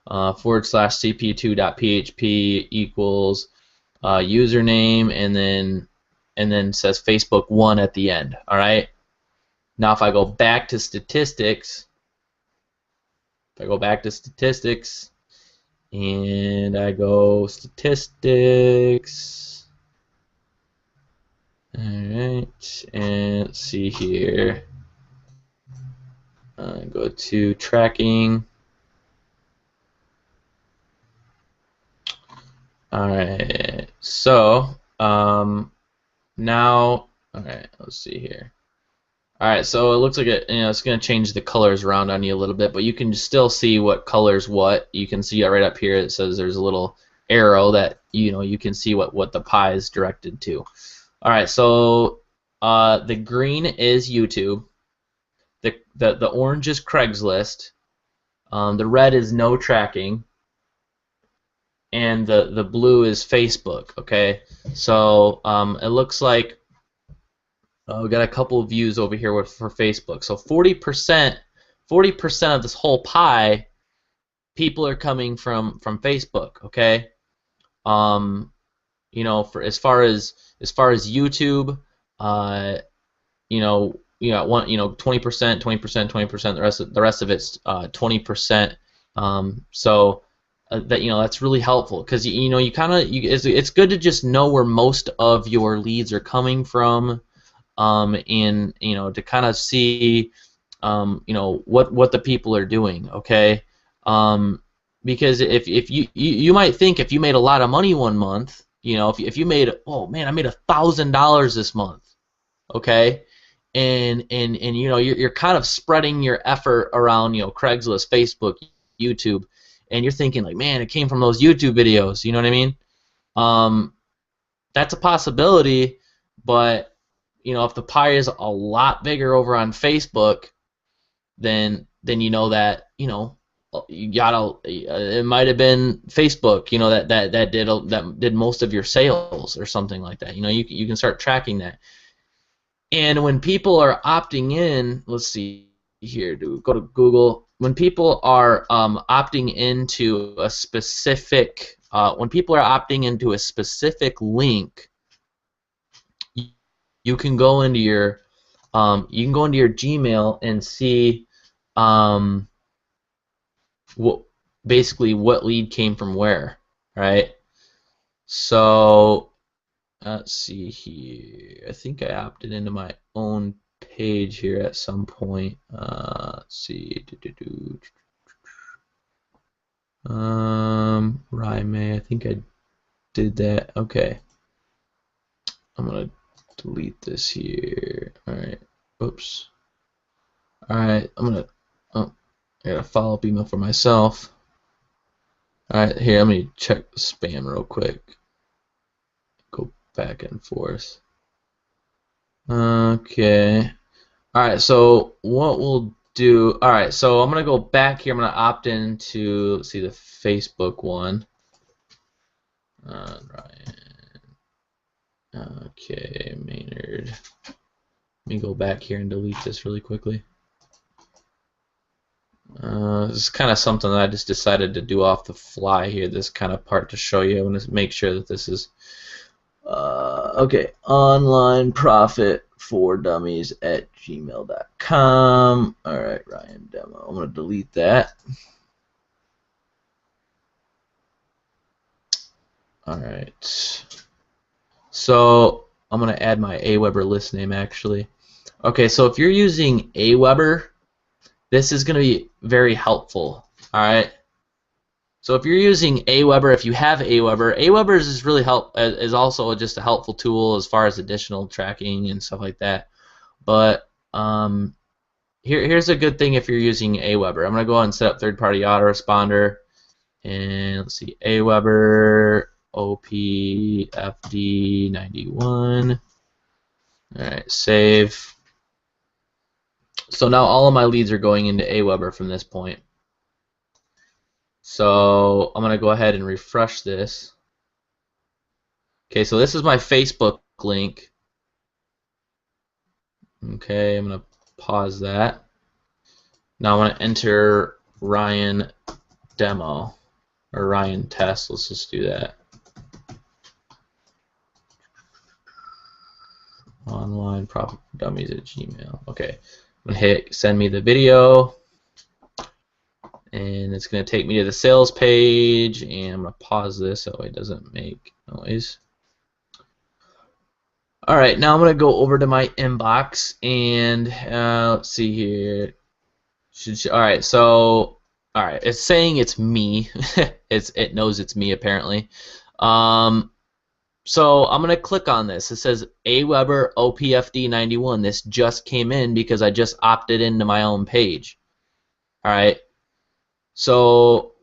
/cp2.php equals username, and then says Facebook 1 at the end. All right. Now if I go back to statistics, and I go statistics, alright, and let's see here, go to tracking, alright, so now, alright, let's see here. Alright, so it looks like it's going to change the colors around on you a little bit, but you can still see what colors what. You can see it right up here. It says there's a little arrow that you can see what the pie is directed to. Alright, so the green is YouTube. The orange is Craigslist. The red is no tracking. And the blue is Facebook. Okay, so it looks like we got a couple of views over here for Facebook. So 40% of this whole pie, people are coming from Facebook. Okay, for as far as YouTube, you got 20%, 20%, 20%. The rest of it's 20%. So that's really helpful because you kind of it's good to just know where most of your leads are coming from, and to kind of see what the people are doing. Okay. Because if you might think if you made a lot of money one month, if you made, oh man, I made $1,000 this month, okay, and you're kind of spreading your effort around Craigslist, Facebook, YouTube, and you're thinking like, man, it came from those YouTube videos. You know what I mean? That's a possibility, but if the pie is a lot bigger over on Facebook, then you know that you gotta it might have been Facebook that did most of your sales or something like that. You can start tracking that. And when people are opting in, let's see here, go to Google. When people are opting into a specific link, you can go into your Gmail and see basically what lead came from where, right? So let's see here. I think I opted into my own page here at some point. Let's see. Ryan May. I think I did that. Okay. I'm gonna delete this here. All right. Oops. All right. I got a follow-up email for myself. All right. Here, let me check the spam real quick. Go back and forth. Okay. Alright, so what we'll do, alright, so I'm going to go back here. I'm going to opt into, let's see, the Facebook one. Ryan. Okay, Maynard. Let me go back here and delete this really quickly. This is kind of something that I just decided to do off the fly here, this kind of part to show you. I want to make sure that this is okay. Online Profit For Dummies at gmail.com. Alright, Ryan Demo. I'm going to delete that. Alright. So I'm going to add my Aweber list name actually. Okay, so if you're using Aweber, this is going to be very helpful. Alright. So if you're using Aweber, if you have Aweber is really is also just a helpful tool as far as additional tracking and stuff like that. But here's a good thing if you're using Aweber. I'm gonna go ahead and set up third-party autoresponder, and let's see, Aweber OPFD91. All right, save. So now all of my leads are going into Aweber from this point. So I'm going to go ahead and refresh this. Okay, so this is my Facebook link. Okay, I'm going to pause that. Now I want to enter Ryan Demo, or Ryan Test. Let's just do that. Online Profit For Dummies at Gmail. Okay, I'm going to hit send me the video. And it's going to take me to the sales page, and I'm going to pause this so it doesn't make noise. Alright, now I'm going to go over to my inbox, and let's see here. Alright, so it's saying it's me. It knows it's me apparently. So I'm going to click on this. It says Aweber OPFD91. This just came in because I just opted into my own page. Alright. So,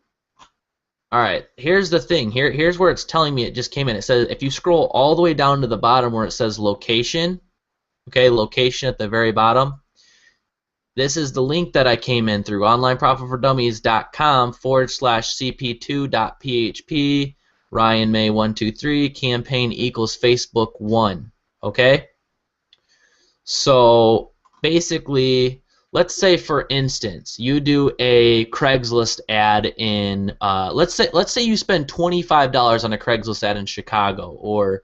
alright, here's the thing. Here's where it's telling me it just came in. It says, if you scroll all the way down to the bottom where it says location, okay, location at the very bottom, this is the link that I came in through, onlineprofitfordummies.com/cp2.php, Ryan May 123, campaign equals Facebook 1, okay? So, basically, let's say for instance you do a Craigslist ad in let's say you spend $25 on a Craigslist ad in Chicago, or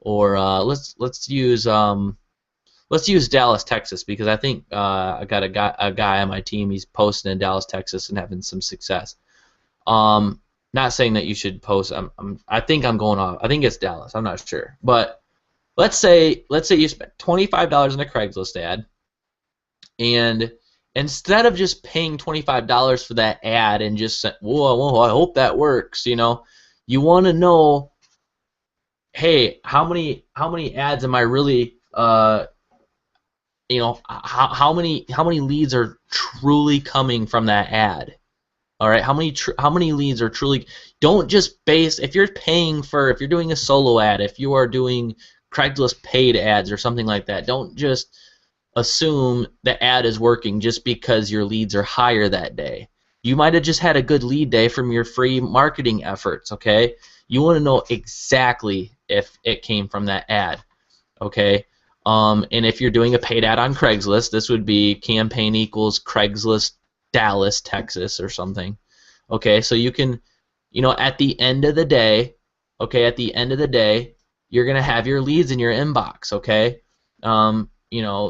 let's use Dallas, Texas, because I think I got a guy on my team. He's posting in Dallas, Texas, and having some success. Not saying that you should post. I think I'm going off. I think it's Dallas. I'm not sure, but let's say you spent $25 on a Craigslist ad, and instead of just paying $25 for that ad and just saying, "Whoa, I hope that works," you want to know, hey, how many ads am I really how many leads are truly coming from that ad? All right, how many leads are truly? Don't just base, if you're doing a solo ad, if you are doing Craigslist paid ads or something like that, don't just assume the ad is working just because your leads are higher that day. You might have just had a good lead day from your free marketing efforts, okay? You want to know exactly if it came from that ad, okay? And if you're doing a paid ad on Craigslist, this would be campaign equals Craigslist Dallas, Texas, or something. Okay, so you can, at the end of the day, you're gonna have your leads in your inbox. Okay,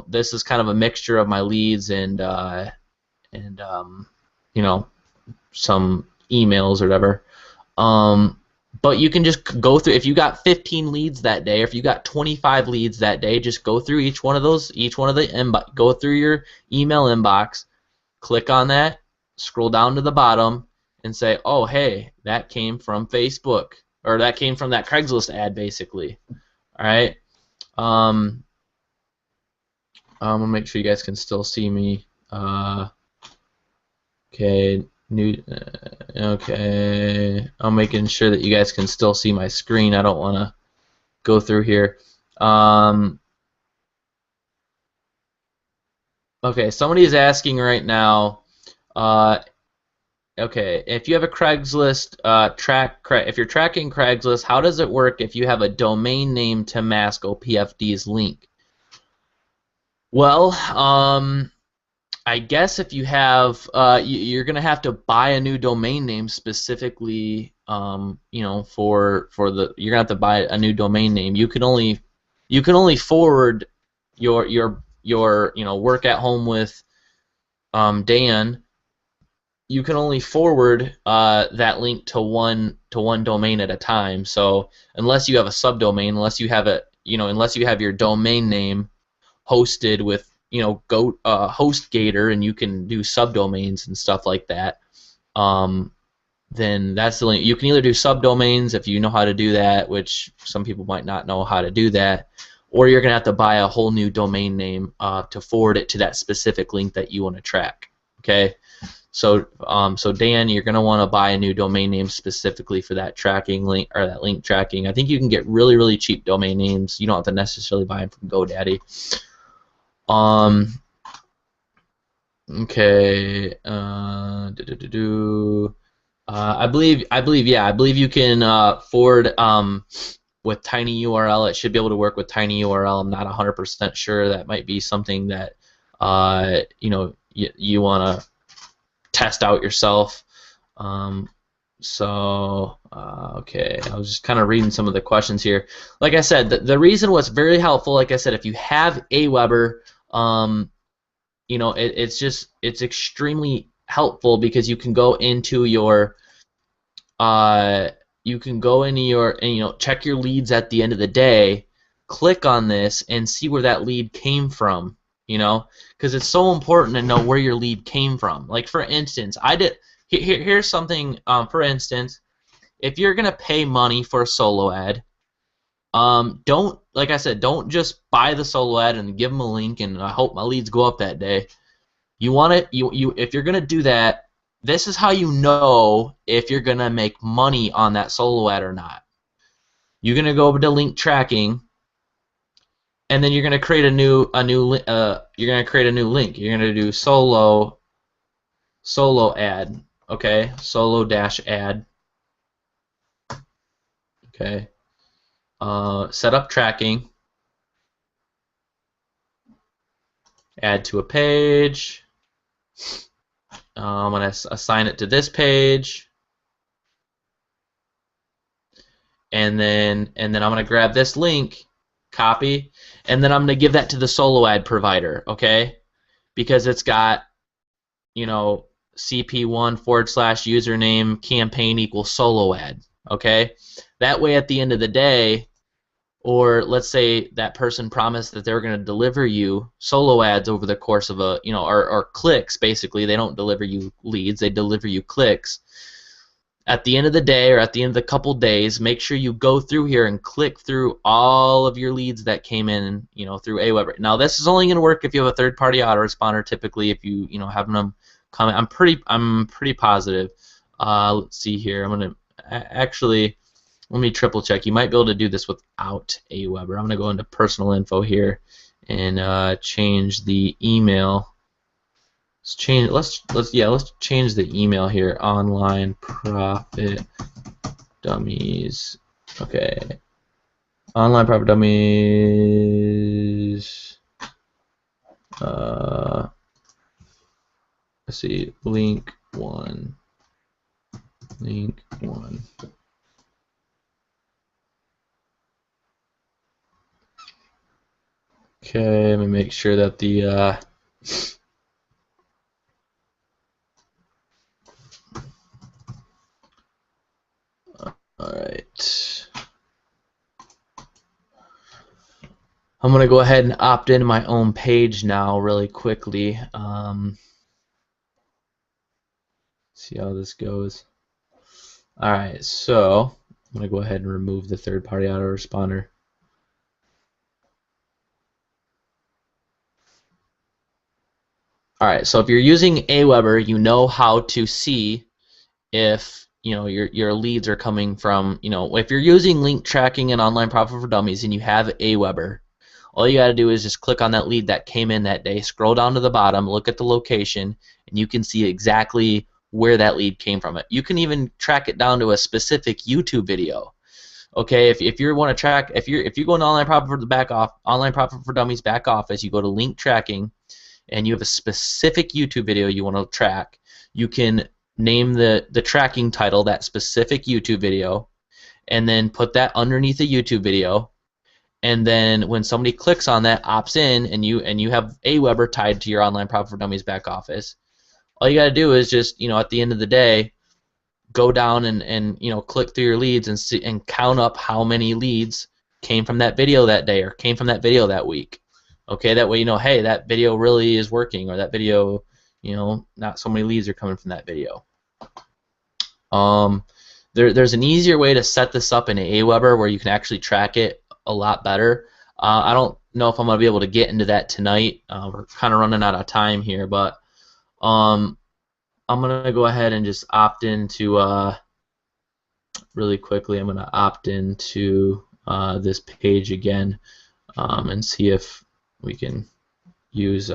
this is kind of a mixture of my leads and some emails or whatever. But you can just go through, if you got 15 leads that day, or if you got 25 leads that day, just go through each one of the inbox, go through your email inbox, click on that, scroll down to the bottom, and say, oh, hey, that came from Facebook, or that came from that Craigslist ad, basically. All right. I'm gonna make sure you guys can still see me. Okay. Okay, I'm making sure that you guys can still see my screen. I don't want to go through here. Okay, somebody is asking right now. Okay, if you have a Craigslist if you're tracking Craigslist, how does it work if you have a domain name to mask OPFD's link? Well, I guess if you have, you're gonna have to buy a new domain name specifically, you're gonna have to buy a new domain name. You can only forward your work at home with Dan. You can only forward that link to one domain at a time. So unless you have a subdomain, unless you have your domain name hosted with HostGator, and you can do subdomains and stuff like that, then that's the link. You can either do subdomains if you know how to do that, which some people might not know how to do that, or you're gonna have to buy a whole new domain name to forward it to that specific link that you want to track. Okay, so Dan, you're gonna want to buy a new domain name specifically for that tracking link, or that link tracking. I think you can get really, really cheap domain names. You don't have to necessarily buy them from GoDaddy. Okay. I believe you can forward with tinyURL. It should be able to work with tinyURL. I'm not 100% sure. That might be something that you want to test out yourself. Okay, I was just kind of reading some of the questions here. Like I said, the reason what's very helpful, like I said, if you have Aweber, it's extremely helpful because you can go into your and check your leads at the end of the day, click on this and see where that lead came from, because it's so important to know where your lead came from. Like, for instance, here's something, for instance, if you're gonna pay money for a solo ad, don't, like I said, don't just buy the solo ad and give them a link and I hope my leads go up that day. You want it, if you're gonna do that, this is how you know if you're gonna make money on that solo ad or not. You're gonna go over to link tracking, and then you're gonna create a new link. You're gonna do solo ad. Okay, solo-ad. Okay. Set up tracking. Add to a page. I'm going to assign it to this page, and then I'm going to grab this link, copy, and then I'm going to give that to the solo ad provider, okay? Because it's got, you know, CP1 / username campaign equals solo ad, okay? That way at the end of the day, or let's say that person promised that they're going to deliver you solo ads over the course of a, you know, or clicks, basically. They don't deliver you leads, they deliver you clicks. At the end of the day, or at the end of the couple days, make sure you go through here and click through all of your leads that came in, you know, through Aweber. Now this is only going to work if you have a third-party autoresponder. Typically, if you have them come, I'm pretty positive. Let's see here. I'm going to actually, let me triple check. You might be able to do this without Aweber. I'm going to go into personal info here and change the email. Let's change the email here. Online Profit Dummies. Okay. Online Profit Dummies. Let's see. Link 1. Link 1. Okay, let me make sure that the alright. I'm going to go ahead and opt into my own page now really quickly. See how this goes. Alright, so I'm going to go ahead and remove the third-party autoresponder. Alright, so if you're using Aweber, you know how to see if your leads are coming from, if you're using link tracking and Online Profit for Dummies and you have Aweber, all you got to do is just click on that lead that came in that day, scroll down to the bottom, look at the location, and you can see exactly where that lead came from. You can even track it down to a specific YouTube video. Okay, if you want to track, if you go into Online Profit for Dummies back office, you go to link tracking, and you have a specific YouTube video you want to track, you can name the tracking title that specific YouTube video, and then put that underneath the YouTube video, and then when somebody clicks on that, opts in, and you have Aweber tied to your Online Profit for Dummies back office, all you got to do is just, at the end of the day, go down and click through your leads and see and count up how many leads came from that video that day or came from that video that week. Okay, that way hey, that video really is working, or that video, not so many leads are coming from that video. There's an easier way to set this up in Aweber where you can actually track it a lot better. I don't know if I'm going to be able to get into that tonight. We're kind of running out of time here, but I'm going to go ahead and just opt into, really quickly, I'm going to opt into this page again and see if we can use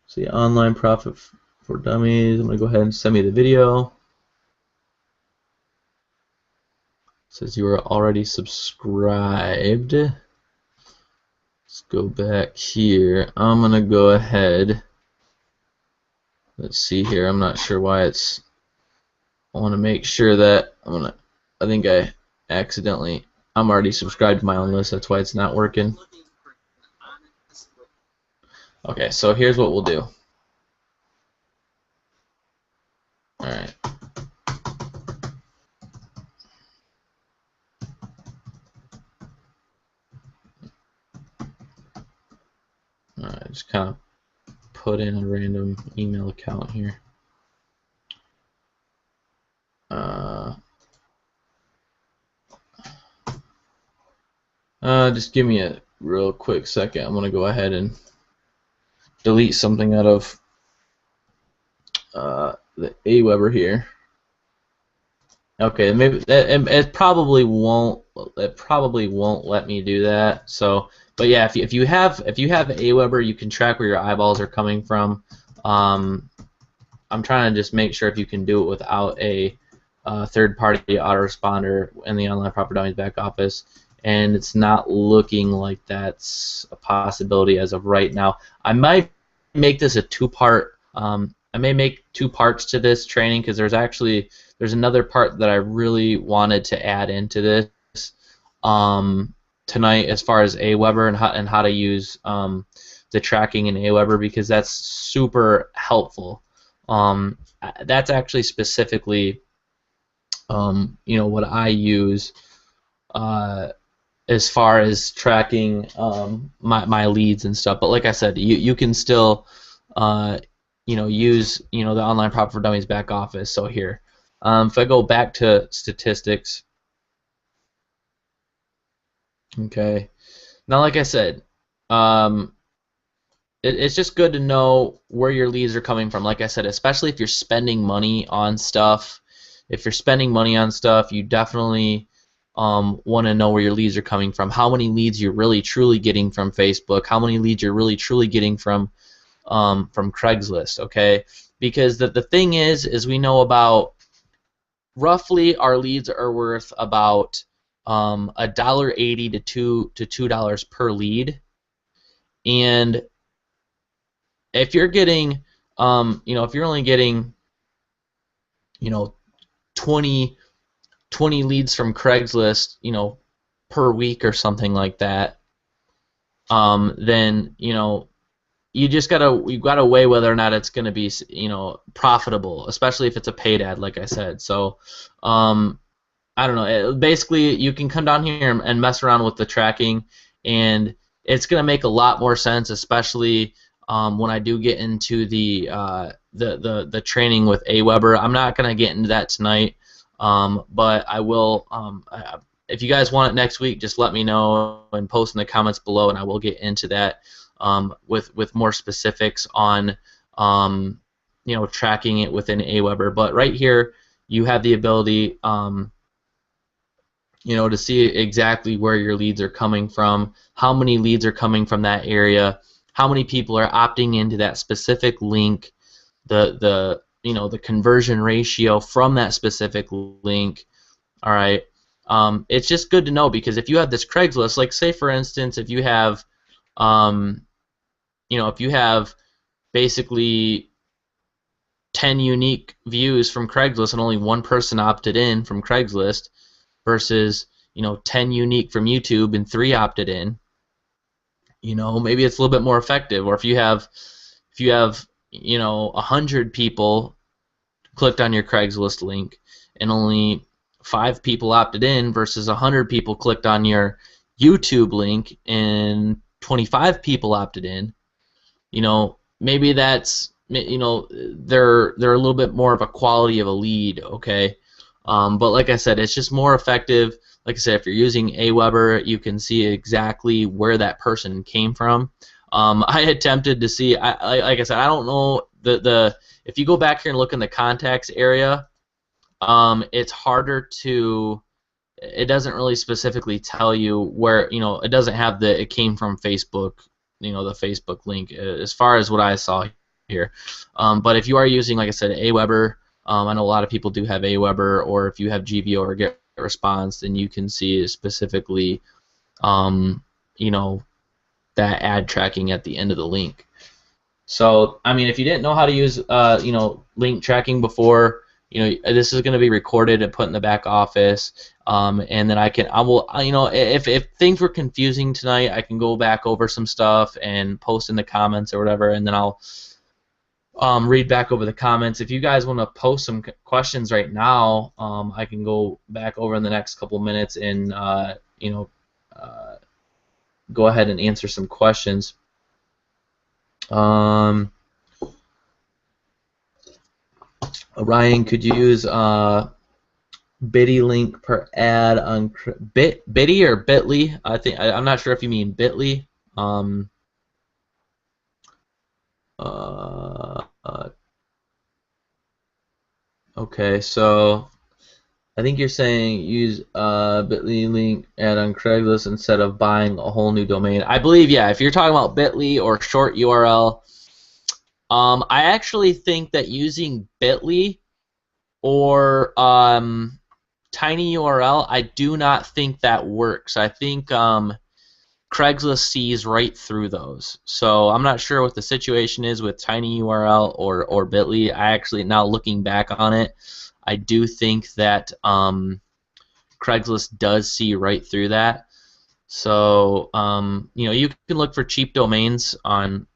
see Online Profit for Dummies. I'm going to go ahead and send me the video. It says you are already subscribed. Let's go back here. I'm going to go ahead. Let's see here. I'm not sure why it's. I want to make sure that I think I accidentally. I'm already subscribed to my own list. That's why it's not working. Okay, so here's what we'll do. Alright. Alright, just kind of put in a random email account here. Just give me a real quick second. I'm going to go ahead and delete something out of the Aweber here. Okay, maybe it probably won't. It probably won't let me do that. So, but yeah, if you have Aweber, you can track where your eyeballs are coming from. I'm trying to just make sure if you can do it without a third-party autoresponder in the Online Profit for Dummies back office, and it's not looking like that's a possibility as of right now. I might make this a two-part I may make 2 parts to this training because there's another part that I really wanted to add into this tonight as far as Aweber and how to use the tracking in Aweber, because that's super helpful. That's actually specifically what I use as far as tracking my leads and stuff. But like I said, you can still use the Online Profit for Dummies back office. So here, if I go back to statistics, okay. Now, like I said, it's just good to know where your leads are coming from. Like I said, especially if you're spending money on stuff. If you're spending money on stuff, you definitely want to know where your leads are coming from. How many leads you're really truly getting from Facebook? How many leads you're really truly getting from Craigslist? Okay, because the thing is we know about roughly our leads are worth about $1.80 to $2 per lead, and if you're getting, if you're only getting, 20 leads from Craigslist, per week or something like that, then you gotta weigh whether or not it's gonna be profitable, especially if it's a paid ad, like I said. So I don't know. Basically, you can come down here and mess around with the tracking, and it's gonna make a lot more sense, especially when I do get into the training with Aweber. I'm not gonna get into that tonight, but I will. If you guys want it next week, just let me know and post in the comments below, and I will get into that with more specifics on tracking it within Aweber. But right here, you have the ability to see exactly where your leads are coming from, how many leads are coming from that area, how many people are opting into that specific link, the conversion ratio from that specific link. All right, it's just good to know, because if you have this Craigslist, like say for instance, if you have basically 10 unique views from Craigslist and only one person opted in from Craigslist versus 10 unique from YouTube and 3 opted in, maybe it's a little bit more effective. Or if you have 100 people clicked on your Craigslist link and only 5 people opted in versus 100 people clicked on your YouTube link and 25 people opted in, maybe that's they're a little bit more of a quality of a lead, okay? But like I said, it's just more effective. Like I said, if you're using Aweber, you can see exactly where that person came from. I attempted to see, like I said, I don't know if you go back here and look in the contacts area, it's harder to. It doesn't really specifically tell you where, it doesn't have it came from Facebook, the Facebook link, as far as what I saw here. But if you are using, like I said, Aweber, I know a lot of people do have Aweber, or if you have GVO or GetResponse, then you can see specifically, that ad tracking at the end of the link. So, I mean, if you didn't know how to use, link tracking before, this is going to be recorded and put in the back office, and then I will, if things were confusing tonight, I can go back over some stuff and post in the comments or whatever, and then I'll read back over the comments. If you guys want to post some questions right now, I can go back over in the next couple minutes and go ahead and answer some questions. Ryan, could you use Bitty link per ad on Bitty or Bitly? I'm not sure if you mean Bitly. Okay, so I think you're saying use Bitly link ad on Craigslist instead of buying a whole new domain. I believe, yeah, if you're talking about Bitly or short URL, I actually think that using Bitly or tiny URL, I do not think that works. I think Craigslist sees right through those. So I'm not sure what the situation is with tinyURL or Bitly. I actually, now looking back on it, I do think that Craigslist does see right through that. So you know, you can look for cheap domains on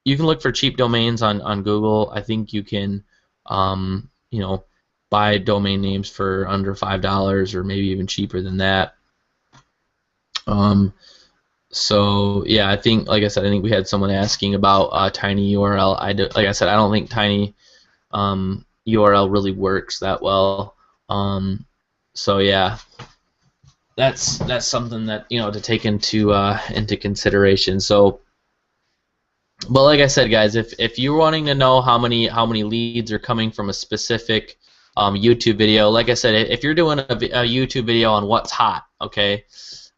you can look for cheap domains on Google. I think you can you know, buy domain names for under $5 or maybe even cheaper than that. So yeah, I think, like I said, I think we had someone asking about tinyURL. Like I said, I don't think tiny URL really works that well. So yeah, that's something that, you know, to take into consideration. So, but like I said, guys, if you're wanting to know how many leads are coming from a specific YouTube video, like I said, if you're doing a YouTube video on what's hot, okay.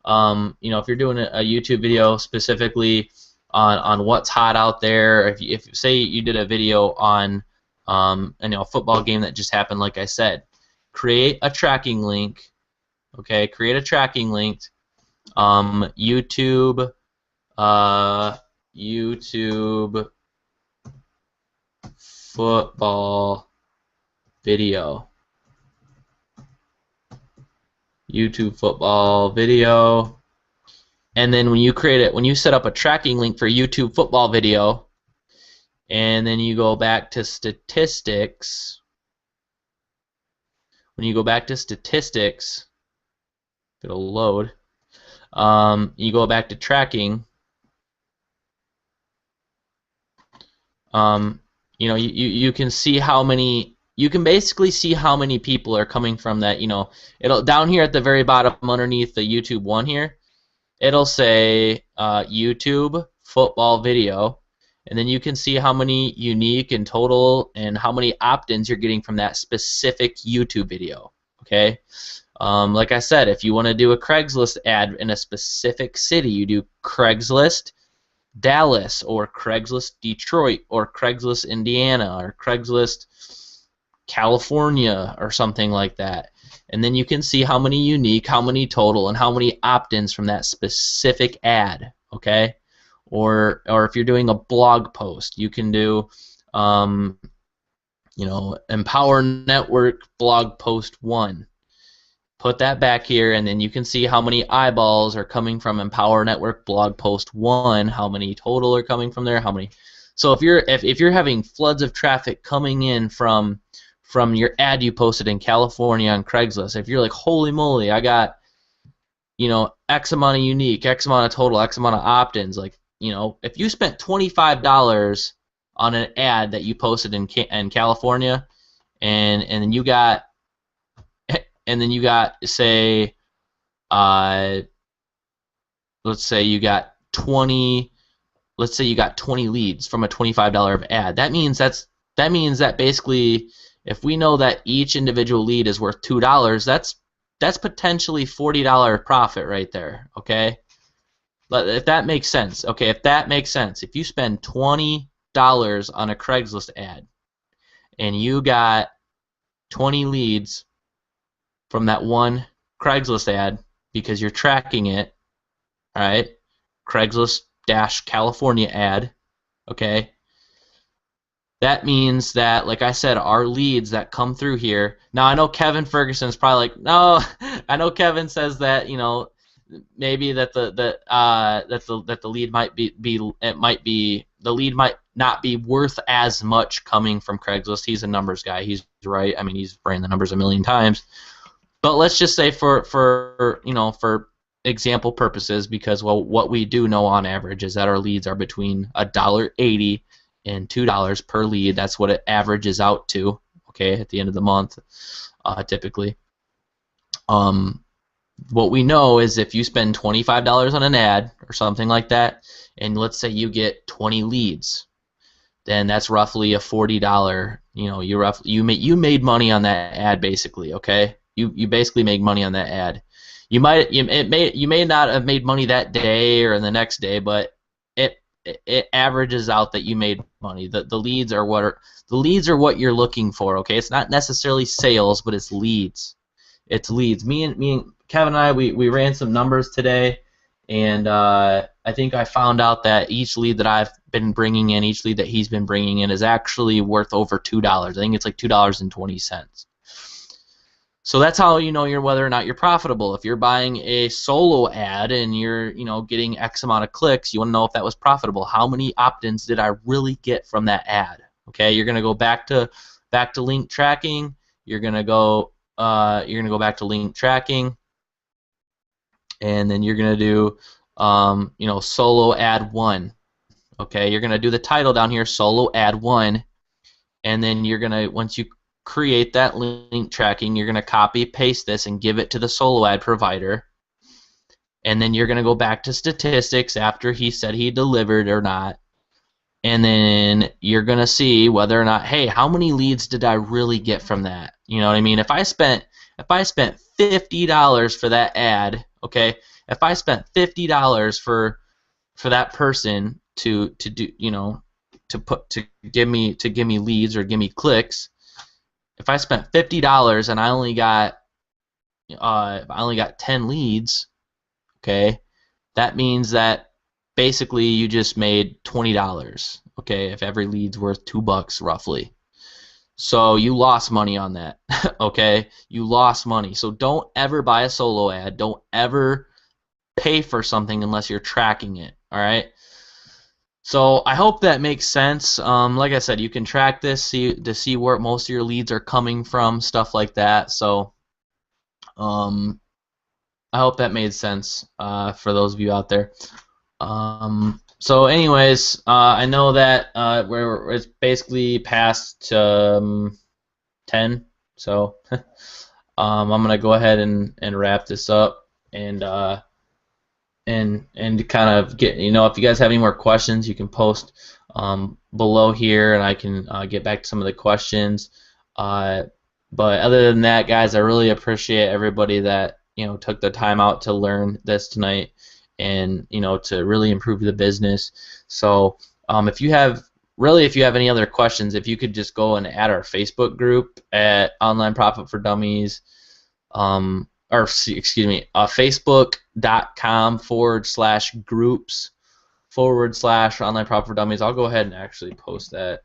You know, if you're doing a YouTube video specifically on what's hot out there, if say you did a video on you know, a football game that just happened, like I said, create a tracking link. Okay, create a tracking link. YouTube football video. YouTube football video, and then when you set up a tracking link for YouTube football video, and then you go back to statistics. When you go back to statistics, it'll load. You go back to tracking. You know, you can see how many. You can basically see how many people are coming from that. You know, it'll down here at the very bottom underneath the YouTube one here, it'll say YouTube football video, and then you can see how many unique and total and how many opt-ins you're getting from that specific YouTube video. Okay, like I said, if you want to do a Craigslist ad in a specific city, you do Craigslist Dallas or Craigslist Detroit or Craigslist Indiana or Craigslist California or something like that, and then you can see how many unique, how many total, and how many opt-ins from that specific ad. Okay, or if you're doing a blog post, you can do you know, Empower Network blog post 1. Put that back here, and then you can see how many eyeballs are coming from Empower Network blog post 1, how many total are coming from there, how many. So if you're having floods of traffic coming in from your ad you posted in California on Craigslist, if you're like, holy moly, I got, you know, X amount of unique, X amount of total, X amount of opt-ins, like, you know, if you spent $25 on an ad that you posted in California, and then you got say let's say you got 20 leads from a $25 ad. That means that basically, if we know that each individual lead is worth $2, that's potentially $40 profit right there. Okay, but if that makes sense, okay, if that makes sense, if you spend $20 on a Craigslist ad and you got 20 leads from that one Craigslist ad because you're tracking it, all right, Craigslist-California ad, okay, that means that, like I said, our leads that come through here. Now I know Kevin Ferguson is probably like, no. I know Kevin says that, you know, maybe that the lead might the lead might not be worth as much coming from Craigslist. He's a numbers guy. He's right. I mean, he's ran the numbers a million times. But let's just say for you know, for example purposes, because, well, what we do know on average is that our leads are between $1.80 and $2 per lead. That's what it averages out to, okay, at the end of the month, typically. What we know is if you spend $25 on an ad or something like that, and let's say you get 20 leads, then that's roughly a $40. You know, you made money on that ad, basically. Okay, you basically made money on that ad. You may not have made money that day or the next day, but it averages out that you made money. The leads are what you're looking for. Okay, it's not necessarily sales, but it's leads. It's leads. Me and Kevin and I, we ran some numbers today, and I think I found out that each lead that I've been bringing in, each lead that he's been bringing in, is actually worth over $2. I think it's like $2.20. So that's how you know whether or not you're profitable. If you're buying a solo ad and you're getting X amount of clicks, you want to know if that was profitable. How many opt-ins did I really get from that ad? Okay, you're gonna go back to link tracking. You're gonna go back to link tracking, and then you're gonna do solo ad 1. Okay, you're gonna do the title down here, solo ad 1, and then you're gonna, once you create that link tracking, you're going to copy paste this and give it to the solo ad provider, and then you're going to go back to statistics after he said he delivered or not, and then you're going to see whether or not, hey, how many leads did I really get from that? You know what I mean? If I spent $50 for that ad, okay, if I spent $50 for that person to do to give me leads or give me clicks. If I spent $50 and I only got 10 leads, okay, that means that basically you just made $20. Okay, if every lead's worth $2 roughly, so you lost money on that. Okay, you lost money. So don't ever buy a solo ad. Don't ever pay for something unless you're tracking it. All right. So I hope that makes sense. Like I said, you can track this to see where most of your leads are coming from, stuff like that. So I hope that made sense for those of you out there. So anyways, I know that it's basically past 10, so I'm gonna go ahead and wrap this up and kind of get, if you guys have any more questions, you can post below here, and I can get back to some of the questions. But other than that, guys, I really appreciate everybody that took the time out to learn this tonight, and to really improve the business. So if you have any other questions, if you could just go and add our Facebook group at Online Profit for Dummies. Facebook.com/groups/Online Profit for Dummies. I'll go ahead and actually post that.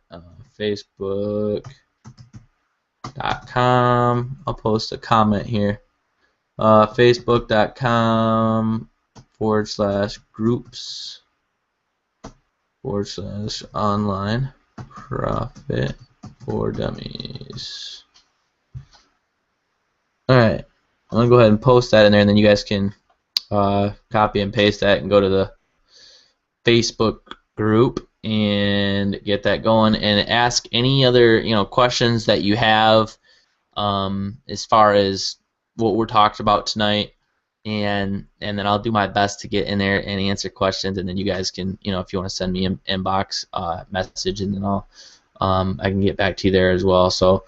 Facebook.com. I'll post a comment here. Facebook.com/groups/Online Profit for Dummies. Alright, I'm going to go ahead and post that in there, and then you guys can copy and paste that and go to the Facebook group and get that going, and ask any other questions that you have as far as what we're talking about tonight, and then I'll do my best to get in there and answer questions, and then you guys can, if you want to send me an inbox message, and then I can get back to you there as well. So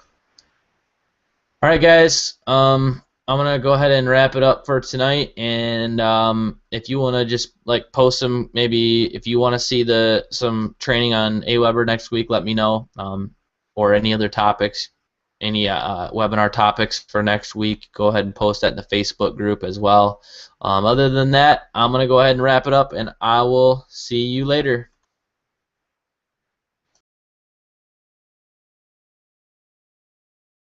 alright guys, I'm going to go ahead and wrap it up for tonight, and if you want to just post some, maybe if you want to see some training on Aweber next week, let me know, or any other topics, any webinar topics for next week, go ahead and post that in the Facebook group as well. Other than that, I'm going to go ahead and wrap it up, and I will see you later.